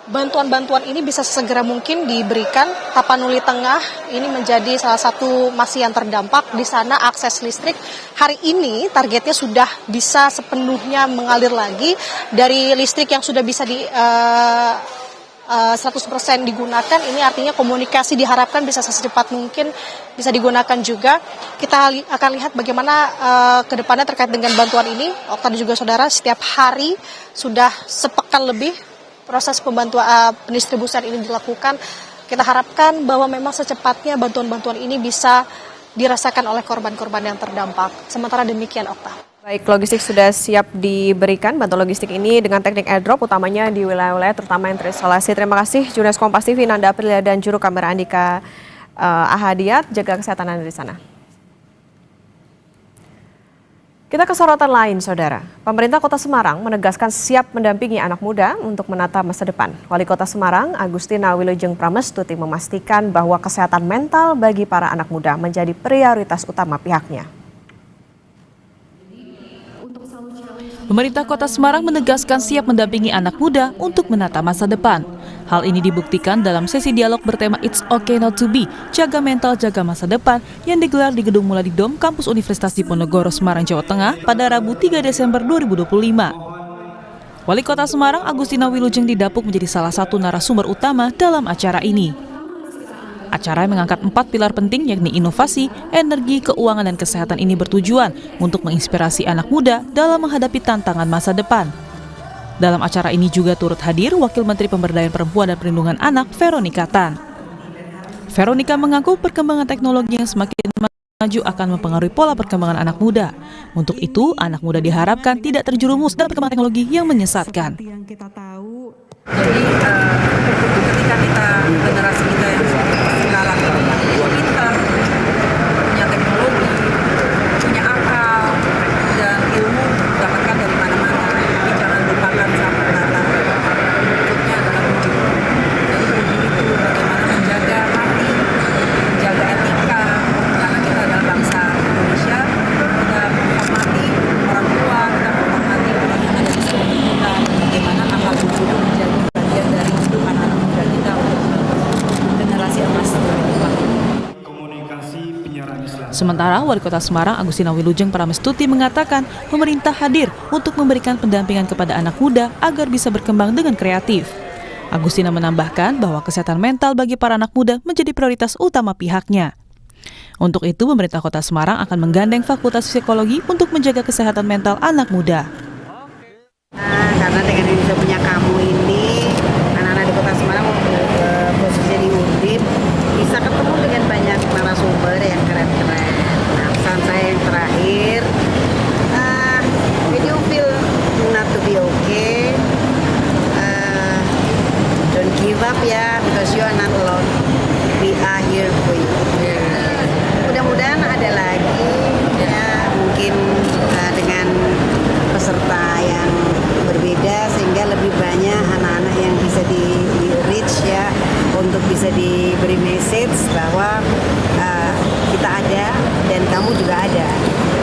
bantuan-bantuan ini bisa segera mungkin diberikan. Tapanuli Tengah ini menjadi salah satu masih yang terdampak. Di sana akses listrik hari ini targetnya sudah bisa sepenuhnya mengalir lagi. Dari listrik yang sudah bisa 100% digunakan, ini artinya komunikasi diharapkan bisa secepat mungkin bisa digunakan juga. Kita akan lihat bagaimana ke depannya terkait dengan bantuan ini. Okta dan juga saudara, setiap hari sudah sepekan lebih proses pembantuan pendistribusian ini dilakukan. Kita harapkan bahwa memang secepatnya bantuan-bantuan ini bisa dirasakan oleh korban-korban yang terdampak. Sementara demikian, Okta. Baik, logistik sudah siap diberikan. Bantuan logistik ini dengan teknik airdrop, utamanya di wilayah-wilayah terutama yang terisolasi. Terima kasih jurnalis Kompas TV Nanda Aprilia dan juru kamera Andika Ahadiat. Jaga kesehatan Anda di sana. Kita ke sorotan lain, saudara. Pemerintah Kota Semarang menegaskan siap mendampingi anak muda untuk menata masa depan. Wali Kota Semarang, Agustina Wilujeng Pramestuti, memastikan bahwa kesehatan mental bagi para anak muda menjadi prioritas utama pihaknya. Pemerintah Kota Semarang menegaskan siap mendampingi anak muda untuk menata masa depan. Hal ini dibuktikan dalam sesi dialog bertema It's Okay Not to Be, Jaga Mental, Jaga Masa Depan yang digelar di Gedung Muladi Dom Kampus Universitas Diponegoro, Semarang, Jawa Tengah pada Rabu 3 Desember 2025. Wali Kota Semarang, Agustina Wilujeng, didapuk menjadi salah satu narasumber utama dalam acara ini. Acara yang mengangkat 4 pilar penting yakni inovasi, energi, keuangan, dan kesehatan ini bertujuan untuk menginspirasi anak muda dalam menghadapi tantangan masa depan. Dalam acara ini juga turut hadir Wakil Menteri Pemberdayaan Perempuan dan Perlindungan Anak, Veronica Tan. Veronica mengaku perkembangan teknologi yang semakin maju akan mempengaruhi pola perkembangan anak muda. Untuk itu, anak muda diharapkan tidak terjerumus dalam perkembangan teknologi yang menyesatkan. Jadi ketika kita generasi kita yang sekarang pintar, punya teknologi, punya akal dan ilmu dapatkan dari mana-mana, tapi jangan lupakan sama kata berikutnya adalah budi. Jadi budi itu bagaimana menjaga hati, menjaga etika, karena kita adalah bangsa Indonesia, kita menghormati orang tua, kita menghormati orang yang ada di sekitar kita, bagaimana akal budi itu menjadi bagian dari kehidupan anak muda kita untuk generasi emas 2040. Sementara Wali Kota Semarang Agustina Wilujeng Pramestuti mengatakan pemerintah hadir untuk memberikan pendampingan kepada anak muda agar bisa berkembang dengan kreatif. Agustina menambahkan bahwa kesehatan mental bagi para anak muda menjadi prioritas utama pihaknya. Untuk itu, pemerintah Kota Semarang akan menggandeng Fakultas Psikologi untuk menjaga kesehatan mental anak muda. Karena dengan Indonesia Punya Kamu ini, anak-anak di Kota Semarang posisinya di Undip bisa ketemu dengan banyak narasumber yang keren-keren. Nah, pesan saya yang terakhir, when you feel not to be okay, don't give up ya, because you are not alone. We are here for you. Mudah-mudahan ada lagi ya, mungkin dengan peserta yang berbeda sehingga lebih banyak anak-anak yang bisa di reach ya, untuk bisa diberi message bahwa kita ada dan kamu juga ada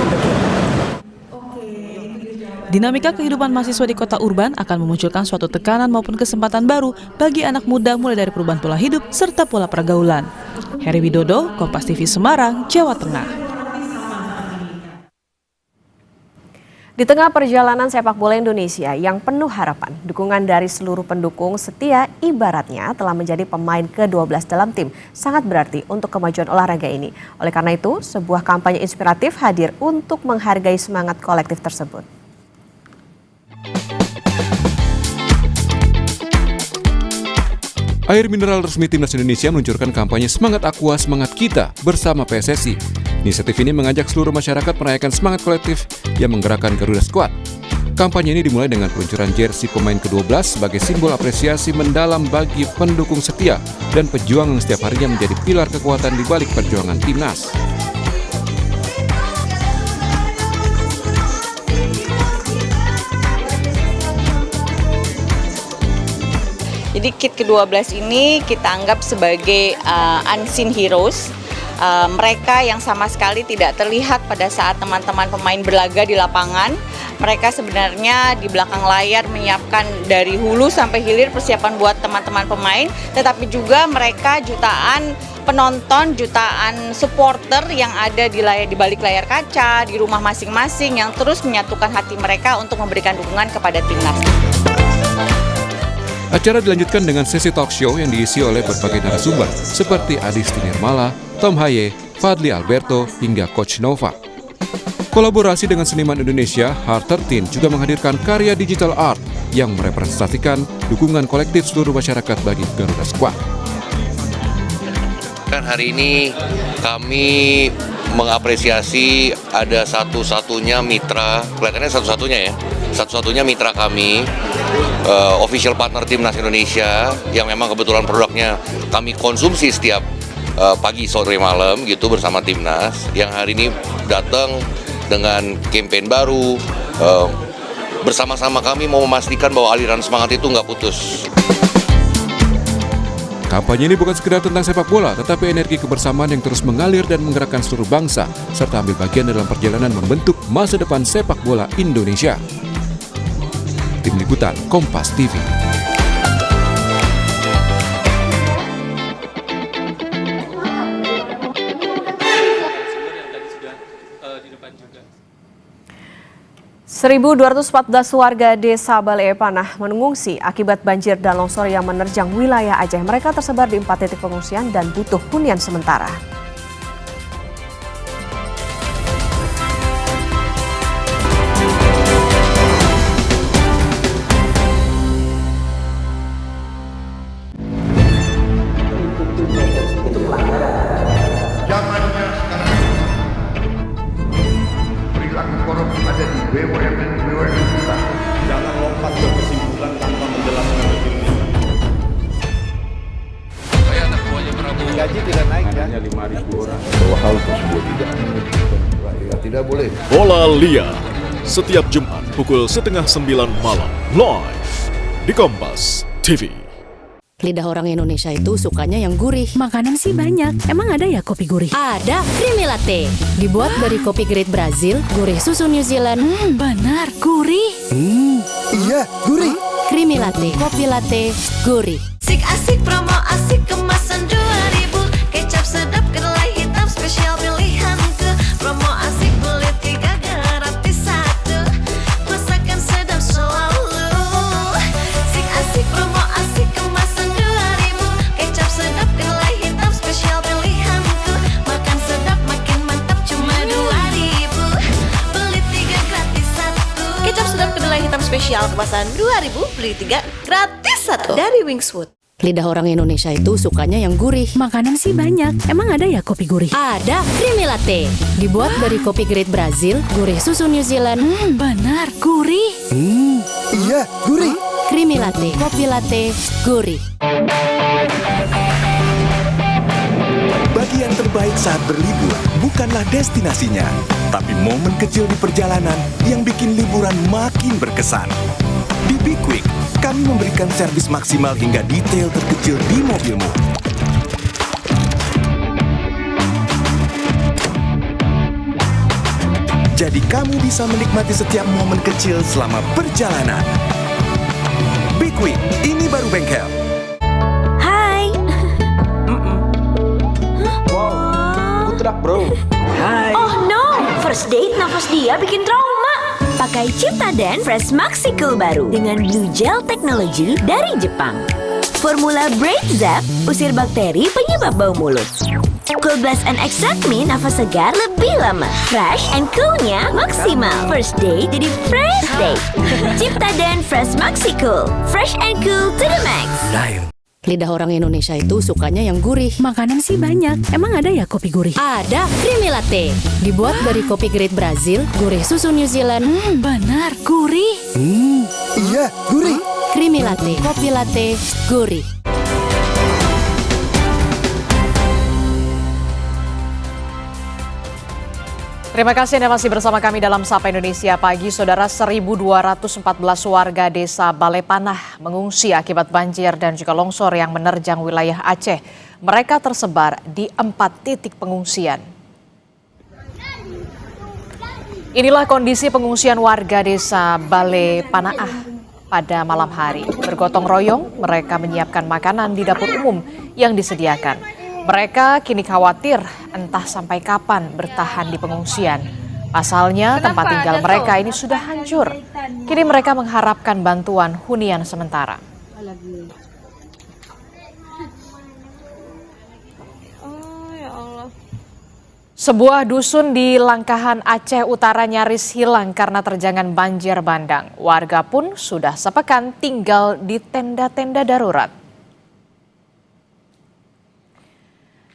untuk kita. Dinamika kehidupan mahasiswa di kota urban akan memunculkan suatu tekanan maupun kesempatan baru bagi anak muda mulai dari perubahan pola hidup serta pola pergaulan. Heri Widodo, Kompas TV Semarang, Jawa Tengah. Di tengah perjalanan sepak bola Indonesia yang penuh harapan, dukungan dari seluruh pendukung setia ibaratnya telah menjadi pemain ke-12 dalam tim sangat berarti untuk kemajuan olahraga ini. Oleh karena itu, sebuah kampanye inspiratif hadir untuk menghargai semangat kolektif tersebut. Air mineral resmi Timnas Indonesia meluncurkan kampanye Semangat Aqua, Semangat Kita bersama PSSI. Inisiatif ini mengajak seluruh masyarakat merayakan semangat kolektif yang menggerakkan Garuda Squad. Kampanye ini dimulai dengan peluncuran jersey pemain ke-12 sebagai simbol apresiasi mendalam bagi pendukung setia dan pejuang yang setiap harinya menjadi pilar kekuatan di balik perjuangan Timnas. Jadi kit ke-12 ini kita anggap sebagai unseen heroes. Mereka yang sama sekali tidak terlihat pada saat teman-teman pemain berlaga di lapangan. Mereka sebenarnya di belakang layar menyiapkan dari hulu sampai hilir persiapan buat teman-teman pemain. Tetapi juga mereka jutaan penonton, jutaan supporter yang ada di balik layar kaca, di rumah masing-masing yang terus menyatukan hati mereka untuk memberikan dukungan kepada Timnas. Acara dilanjutkan dengan sesi talk show yang diisi oleh berbagai narasumber seperti Adisti Nirmala, Tom Haye, Fadli Alberto, hingga Coach Nova. Kolaborasi dengan seniman Indonesia, Heart 13 juga menghadirkan karya digital art yang merepresentasikan dukungan kolektif seluruh masyarakat bagi Garuda Squad. Kan hari ini kami mengapresiasi ada satu-satunya mitra, kelihatannya satu-satunya mitra kami, official partner Timnas Indonesia yang memang kebetulan produknya kami konsumsi setiap pagi, sore, malam gitu bersama Timnas, yang hari ini datang dengan campaign baru. Bersama-sama kami mau memastikan bahwa aliran semangat itu nggak putus. Kampanye ini bukan sekedar tentang sepak bola, tetapi energi kebersamaan yang terus mengalir dan menggerakkan seluruh bangsa, serta ambil bagian dalam perjalanan membentuk masa depan sepak bola Indonesia. Tim Liputan, Kompas TV. 1.214 warga desa Bale Panah mengungsi akibat banjir dan longsor yang menerjang wilayah Aceh. Mereka tersebar di 4 titik pengungsian dan butuh hunian sementara. Jangan lompat ke kesimpulan tanpa menjelaskan detailnya. Saya anak buahnya Prabowo. Gaji tidak naik ya. Hanya 5.000 orang. Bahwa hal tersebut tidak boleh. Bola Liar setiap Jumat pukul 8:30 malam live di Kompas TV. Lidah orang Indonesia itu sukanya yang gurih. Makanan sih banyak. Emang ada ya kopi gurih? Ada, Creamy Latte. Dibuat dari kopi grade Brazil, gurih susu New Zealand. Benar, gurih. Iya, gurih. Creamy Latte, kopi latte, gurih. Asik promo asik kemasan 2000. Kecap sedap kedelai hitam spesial pilihanku. Promo asik beli 3 gratis 1. Masakan sedap selalu. Asik promo asik kemasan 2000. Kecap sedap kedelai hitam spesial pilihanku. Makan sedap makin mantap cuma 2000. Beli 3 gratis 1. Kecap sedap kedelai hitam spesial kemasan 2000. Beli 3 gratis 1 dari Wingswood. Lidah orang Indonesia itu sukanya yang gurih. Makanan sih banyak. Emang ada ya kopi gurih? Ada, Creamy Latte. Dibuat dari kopi grade Brazil, gurih susu New Zealand. Benar, gurih. Iya, gurih. Creamy Latte, kopi latte, gurih. Bagian terbaik saat berlibur bukanlah destinasinya, tapi momen kecil di perjalanan yang bikin liburan makin berkesan. Di Be Quick, kami memberikan servis maksimal hingga detail terkecil di mobilmu. Jadi kamu bisa menikmati setiap momen kecil selama perjalanan. Be Quick, ini baru bengkel. Hai. Putrak bro. Hai. Oh no, first date nafas dia bikin trauma. Pakai Ciptaden Fresh Maxi Cool baru dengan Blue Gel Technology dari Jepang. Formula Brain Zap usir bakteri penyebab bau mulut. Cool Blast and Extract Me nafas segar lebih lama. Fresh and coolnya maksimal. First date jadi fresh date. Ciptaden Fresh Maxi Cool. Fresh and cool to the max. Lidah orang Indonesia itu sukanya yang gurih. Makanan sih banyak. Emang ada ya kopi gurih? Ada, Creamy Latte. Dibuat dari kopi grade Brazil, gurih susu New Zealand. Benar, gurih. Iya, gurih. Creamy Latte, kopi latte, gurih. Terima kasih Anda masih bersama kami dalam Sapa Indonesia Pagi. Saudara, 1.214 warga desa Bale Panah mengungsi akibat banjir dan juga longsor yang menerjang wilayah Aceh. Mereka tersebar di 4 titik pengungsian. Inilah kondisi pengungsian warga desa Bale Panah pada malam hari. Bergotong royong, mereka menyiapkan makanan di dapur umum yang disediakan. Mereka kini khawatir entah sampai kapan bertahan di pengungsian. Pasalnya tempat tinggal mereka ini sudah hancur. Kini mereka mengharapkan bantuan hunian sementara. Sebuah dusun di Langkahan Aceh Utara nyaris hilang karena terjangan banjir bandang. Warga pun sudah sepekan tinggal di tenda-tenda darurat.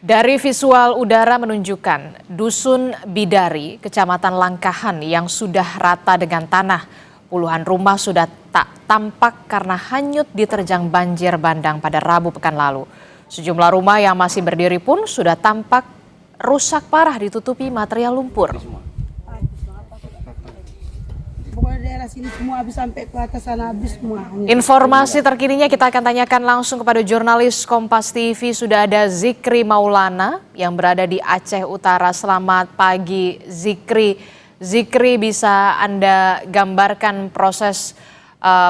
Dari visual udara menunjukkan Dusun Bidari, Kecamatan Langkahan yang sudah rata dengan tanah. Puluhan rumah sudah tak tampak karena hanyut diterjang banjir bandang pada Rabu pekan lalu. Sejumlah rumah yang masih berdiri pun sudah tampak rusak parah ditutupi material lumpur. Pokoknya daerah sini semua habis sampai ke atas sana habis semua. Informasi terkininya kita akan tanyakan langsung kepada jurnalis Kompas TV. Sudah ada Zikri Maulana yang berada di Aceh Utara. Selamat pagi Zikri. Zikri, bisa Anda gambarkan proses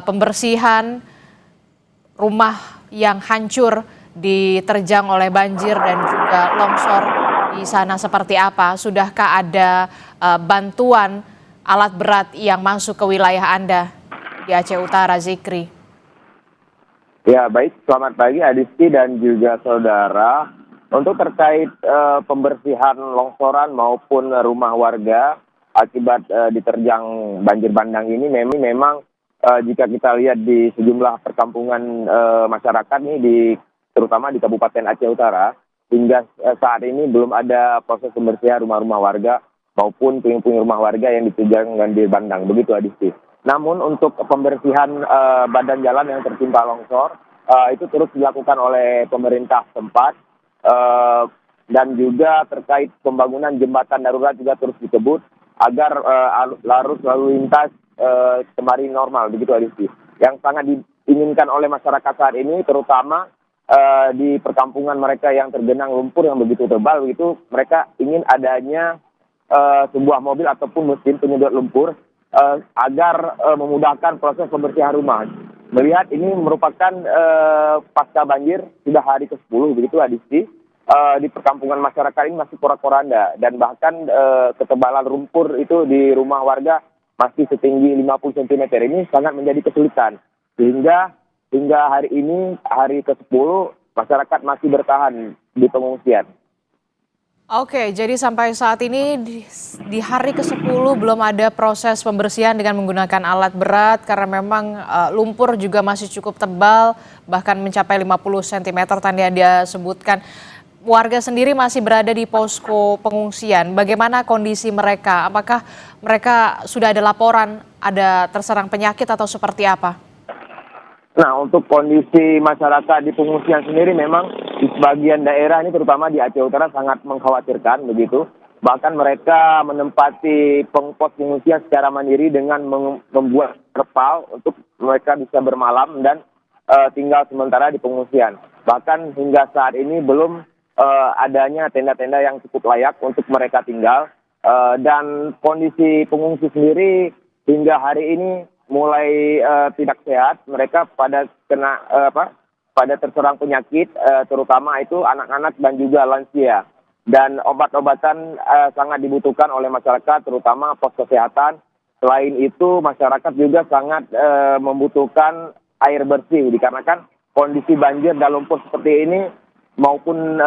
pembersihan rumah yang hancur diterjang oleh banjir dan juga longsor di sana seperti apa? Sudahkah ada bantuan alat berat yang masuk ke wilayah Anda di Aceh Utara, Zikri? Ya, baik. Selamat pagi Adisti dan juga saudara. Untuk terkait pembersihan longsoran maupun rumah warga akibat diterjang banjir bandang ini, memang jika kita lihat di sejumlah perkampungan masyarakat nih, terutama di Kabupaten Aceh Utara, hingga saat ini belum ada proses pembersihan rumah-rumah warga maupun puing-puing rumah warga yang diterjang banjir bandang. Begitu Adisti. Namun untuk pembersihan badan jalan yang tertimpa longsor itu terus dilakukan oleh pemerintah setempat dan juga terkait pembangunan jembatan darurat juga terus dikebut agar arus lalu lintas kembali normal. Begitu Adisti. Yang sangat diinginkan oleh masyarakat saat ini terutama di perkampungan mereka yang tergenang lumpur yang begitu tebal, begitu mereka ingin adanya sebuah mobil ataupun mesin penyedot lumpur agar memudahkan proses pembersihan rumah. Melihat ini merupakan pasca banjir sudah hari ke-10 begitu Adisti, di perkampungan masyarakat ini masih porak-poranda dan bahkan ketebalan lumpur itu di rumah warga masih setinggi 50 cm. Ini sangat menjadi kesulitan sehingga hingga hari ini hari ke-10 masyarakat masih bertahan di pengungsian. Oke, jadi sampai saat ini di hari ke-10 belum ada proses pembersihan dengan menggunakan alat berat karena memang lumpur juga masih cukup tebal, bahkan mencapai 50 cm tadi dia sebutkan. Warga sendiri masih berada di posko pengungsian. Bagaimana kondisi mereka? Apakah mereka sudah ada laporan ada terserang penyakit atau seperti apa? Nah, untuk kondisi masyarakat di pengungsian sendiri memang di sebagian daerah ini terutama di Aceh Utara sangat mengkhawatirkan begitu. Bahkan mereka menempati pos pengungsian secara mandiri dengan membuat terpal untuk mereka bisa bermalam dan tinggal sementara di pengungsian. Bahkan hingga saat ini belum adanya tenda-tenda yang cukup layak untuk mereka tinggal. Dan kondisi pengungsi sendiri hingga hari ini mulai tidak sehat, mereka pada pada terserang penyakit, terutama itu anak-anak dan juga lansia. Dan obat-obatan sangat dibutuhkan oleh masyarakat, terutama pos kesehatan. Selain itu, masyarakat juga sangat membutuhkan air bersih, dikarenakan kondisi banjir dan lumpur seperti ini maupun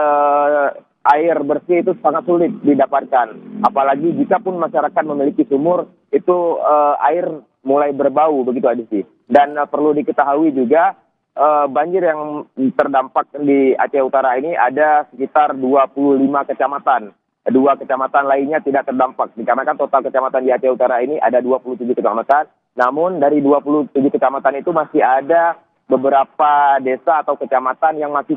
air bersih itu sangat sulit didapatkan. Apalagi jika pun masyarakat memiliki sumur, itu air mulai berbau begitu Adisti. Dan perlu diketahui juga banjir yang terdampak di Aceh Utara ini ada sekitar 25 kecamatan. 2 kecamatan lainnya tidak terdampak. Dikarenakan total kecamatan di Aceh Utara ini ada 27 kecamatan. Namun dari 27 kecamatan itu masih ada beberapa desa atau kecamatan yang masih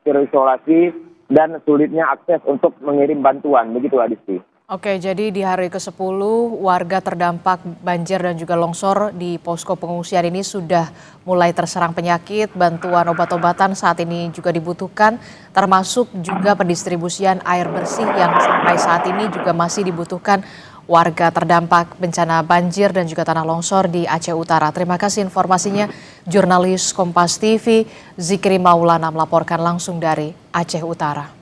terisolasi dan sulitnya akses untuk mengirim bantuan. Begitu Adisti. Oke, jadi di hari ke-10 warga terdampak banjir dan juga longsor di posko pengungsian ini sudah mulai terserang penyakit, bantuan obat-obatan saat ini juga dibutuhkan, termasuk juga pendistribusian air bersih yang sampai saat ini juga masih dibutuhkan warga terdampak bencana banjir dan juga tanah longsor di Aceh Utara. Terima kasih informasinya, jurnalis Kompas TV Zikri Maulana melaporkan langsung dari Aceh Utara.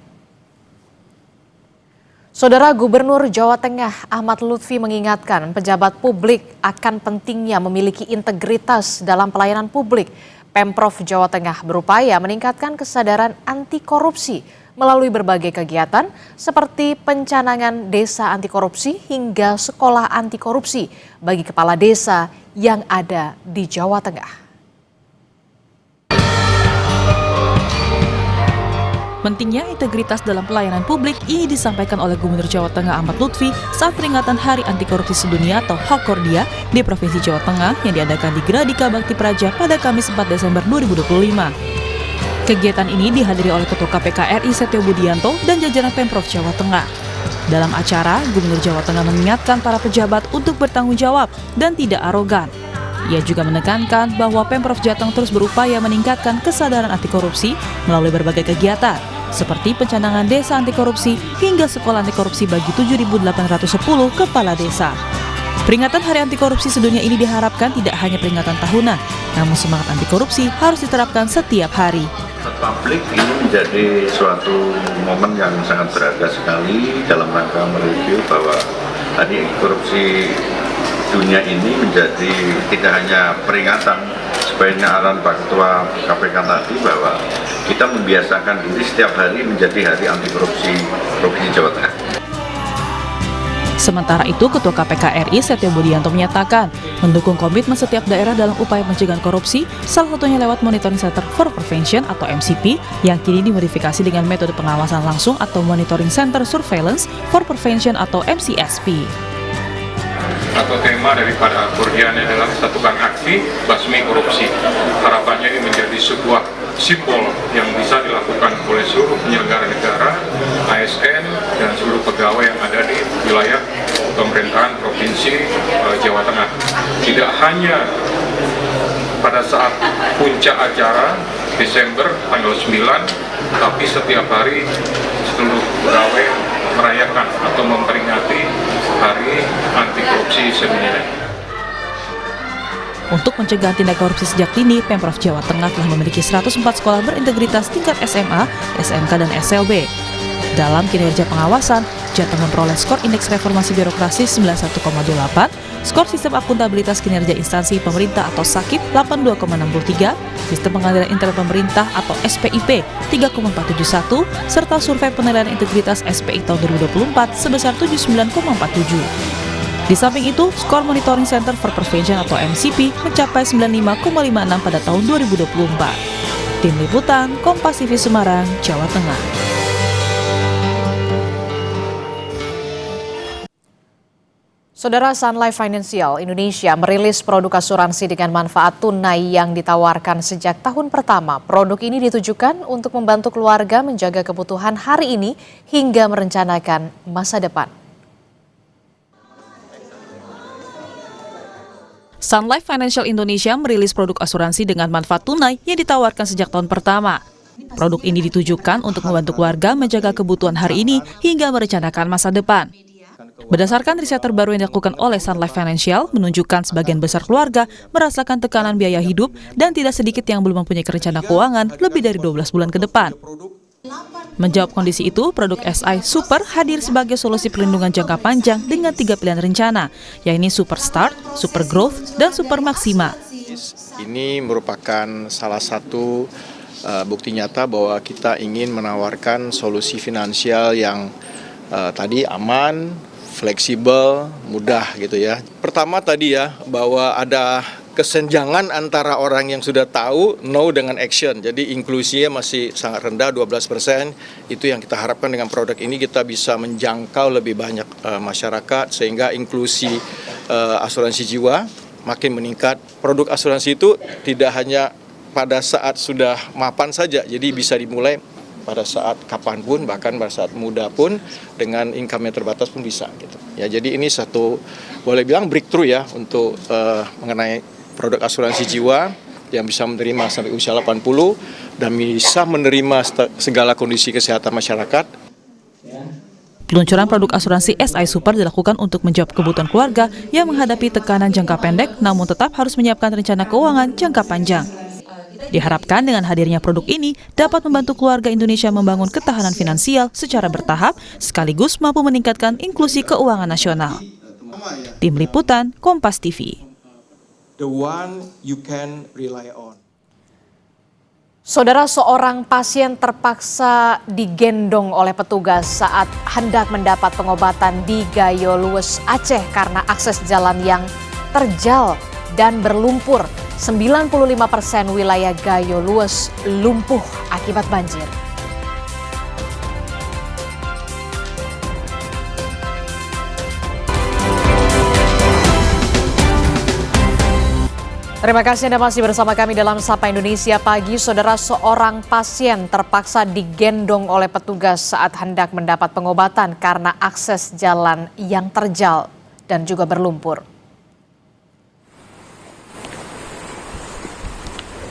Saudara Gubernur Jawa Tengah Ahmad Lutfi mengingatkan pejabat publik akan pentingnya memiliki integritas dalam pelayanan publik. Pemprov Jawa Tengah berupaya meningkatkan kesadaran anti korupsi melalui berbagai kegiatan seperti pencanangan desa anti korupsi hingga sekolah anti korupsi bagi kepala desa yang ada di Jawa Tengah. Pentingnya integritas dalam pelayanan publik ini disampaikan oleh Gubernur Jawa Tengah Ahmad Lutfi saat peringatan Hari Anti Korupsi Sedunia atau Hakordia di Provinsi Jawa Tengah yang diadakan di Gradika Bakti Praja pada Kamis 4 Desember 2025. Kegiatan ini dihadiri oleh Ketua KPK RI Setio Budianto dan jajaran Pemprov Jawa Tengah. Dalam acara, Gubernur Jawa Tengah mengingatkan para pejabat untuk bertanggung jawab dan tidak arogan. Ia juga menekankan bahwa Pemprov Jateng terus berupaya meningkatkan kesadaran anti korupsi melalui berbagai kegiatan, seperti pencanangan desa anti korupsi hingga sekolah anti korupsi bagi 7.810 kepala desa. Peringatan Hari Anti Korupsi Sedunia ini diharapkan tidak hanya peringatan tahunan, namun semangat anti korupsi harus diterapkan setiap hari. Publik ini menjadi suatu momen yang sangat berharga sekali dalam rangka mereview bahwa anti korupsi dunia ini menjadi tidak hanya peringatan, sebaiknya arahan Pak Ketua KPK tadi bahwa kita membiasakan diri setiap hari menjadi hari anti korupsi Provinsi Jawa Tengah. Sementara itu, Ketua KPK RI Setio Budianto menyatakan mendukung komitmen setiap daerah dalam upaya pencegahan korupsi, salah satunya lewat Monitoring Center for Prevention atau MCP yang kini dimodifikasi dengan metode pengawasan langsung atau Monitoring Center Surveillance for Prevention atau MCSP. Atau tema daripada akordionnya adalah satukan aksi basmi korupsi. Harapannya ini menjadi sebuah simbol yang bisa dilakukan oleh seluruh penyelenggara negara, ASN, dan seluruh pegawai yang ada di wilayah pemerintahan Provinsi Jawa Tengah. Tidak hanya pada saat puncak acara Desember tanggal 9, tapi setiap hari seluruh pegawai merayakan atau memperingati Hari Anti Korupsi sedunia. Untuk pencegahan tindak korupsi sejak dini, Pemprov Jawa Tengah telah memiliki 104 sekolah berintegritas tingkat SMA, SMK, dan SLB. Dalam kinerja pengawasan, Jateng memperoleh skor indeks reformasi birokrasi 91,28, skor sistem akuntabilitas kinerja instansi pemerintah atau SAKIP 82,63, sistem pengadilan intern pemerintah atau SPIP 3,471, serta survei penilaian integritas SPI tahun 2024 sebesar 79,47. Di samping itu, skor Monitoring Center for Prevention atau MCP mencapai 95,56 pada tahun 2024. Tim Liputan, Kompas TV Semarang, Jawa Tengah. Saudara, Sun Life Financial Indonesia merilis produk asuransi dengan manfaat tunai yang ditawarkan sejak tahun pertama. Produk ini ditujukan untuk membantu keluarga menjaga kebutuhan hari ini hingga merencanakan masa depan. Sun Life Financial Indonesia merilis produk asuransi dengan manfaat tunai yang ditawarkan sejak tahun pertama. Produk ini ditujukan untuk membantu keluarga menjaga kebutuhan hari ini hingga merencanakan masa depan. Berdasarkan riset terbaru yang dilakukan oleh Sun Life Financial, menunjukkan sebagian besar keluarga merasakan tekanan biaya hidup dan tidak sedikit yang belum mempunyai rencana keuangan lebih dari 12 bulan ke depan. Menjawab kondisi itu, produk SI Super hadir sebagai solusi perlindungan jangka panjang dengan 3 pilihan rencana, yaitu Super Start, Super Growth, dan Super Maxima. Ini merupakan salah satu bukti nyata bahwa kita ingin menawarkan solusi finansial yang tadi aman, fleksibel, mudah gitu ya. Pertama tadi ya, bahwa ada kesenjangan antara orang yang sudah tahu, know dengan action. Jadi inklusinya masih sangat rendah, 12%. Itu yang kita harapkan dengan produk ini kita bisa menjangkau lebih banyak masyarakat, sehingga inklusi asuransi jiwa makin meningkat. Produk asuransi itu tidak hanya pada saat sudah mapan saja, jadi bisa dimulai pada saat kapanpun, bahkan pada saat muda pun, dengan income yang terbatas pun bisa gitu. Ya, jadi ini satu boleh bilang breakthrough ya untuk mengenai produk asuransi jiwa yang bisa menerima sampai usia 80 dan bisa menerima segala kondisi kesehatan masyarakat. Peluncuran produk asuransi SI Super dilakukan untuk menjawab kebutuhan keluarga yang menghadapi tekanan jangka pendek, namun tetap harus menyiapkan rencana keuangan jangka panjang. Diharapkan dengan hadirnya produk ini dapat membantu keluarga Indonesia membangun ketahanan finansial secara bertahap sekaligus mampu meningkatkan inklusi keuangan nasional. Tim Liputan, Kompas TV. The one you can rely on. Saudara, seorang pasien terpaksa digendong oleh petugas saat hendak mendapat pengobatan di Gayo Luwes, Aceh karena akses jalan yang terjal dan berlumpur. 95% wilayah Gayo Luwes lumpuh akibat banjir. Terima kasih Anda masih bersama kami dalam Sapa Indonesia Pagi. Saudara, seorang pasien terpaksa digendong oleh petugas saat hendak mendapat pengobatan karena akses jalan yang terjal dan juga berlumpur.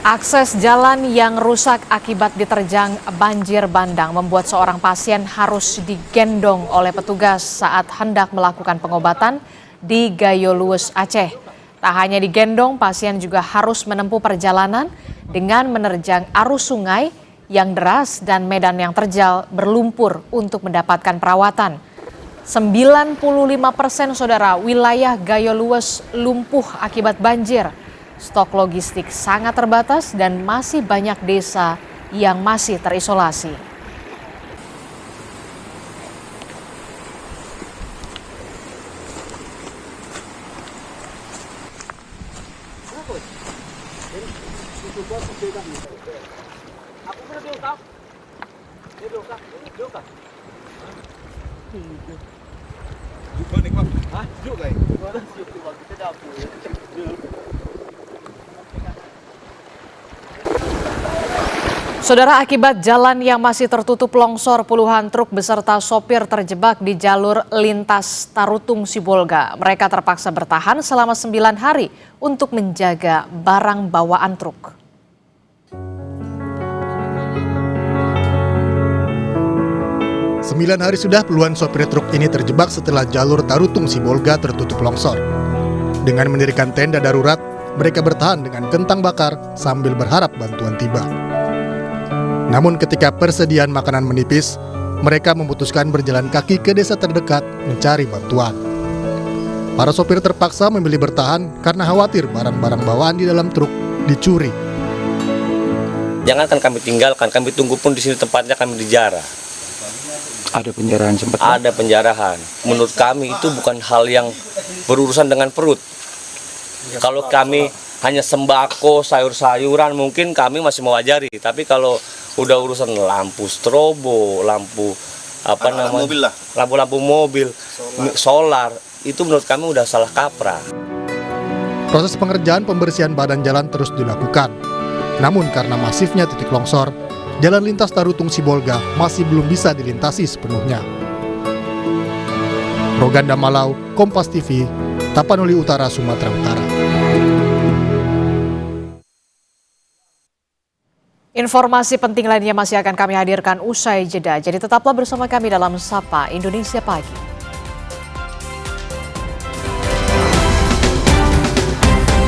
Akses jalan yang rusak akibat diterjang banjir bandang membuat seorang pasien harus digendong oleh petugas saat hendak melakukan pengobatan di Gayo Luwes, Aceh. Tak hanya digendong, pasien juga harus menempuh perjalanan dengan menerjang arus sungai yang deras dan medan yang terjal berlumpur untuk mendapatkan perawatan. 95% saudara wilayah Gayo Luwes lumpuh akibat banjir. Stok logistik sangat terbatas dan masih banyak desa yang masih terisolasi. Saudara, akibat jalan yang masih tertutup longsor, puluhan truk beserta sopir terjebak di jalur lintas Tarutung Sibolga. Mereka terpaksa bertahan selama 9 hari untuk menjaga barang bawaan truk. Sembilan hari sudah puluhan sopir truk ini terjebak setelah jalur Tarutung Sibolga tertutup longsor. Dengan mendirikan tenda darurat, mereka bertahan dengan kentang bakar sambil berharap bantuan tiba. Namun ketika persediaan makanan menipis, mereka memutuskan berjalan kaki ke desa terdekat mencari bantuan. Para sopir terpaksa memilih bertahan karena khawatir barang-barang bawaan di dalam truk dicuri. Jangankan kami tinggalkan, kami tunggu pun di sini tempatnya kami dijarah. Ada penjarahan sempat? Ada penjarahan. Menurut kami itu bukan hal yang berurusan dengan perut. Kalau kami hanya sembako, sayur-sayuran mungkin kami masih mewajari. Tapi kalau udah urusan lampu strobo, lampu lampu mobil, solar, itu menurut kami udah salah kaprah. Proses pengerjaan pembersihan badan jalan terus dilakukan. Namun karena masifnya titik longsor, jalan lintas Tarutung Sibolga masih belum bisa dilintasi sepenuhnya. Roganda Malau, Kompas TV, Tapanuli Utara, Sumatera Utara. Informasi penting lainnya masih akan kami hadirkan usai jeda. Jadi tetaplah bersama kami dalam Sapa Indonesia Pagi.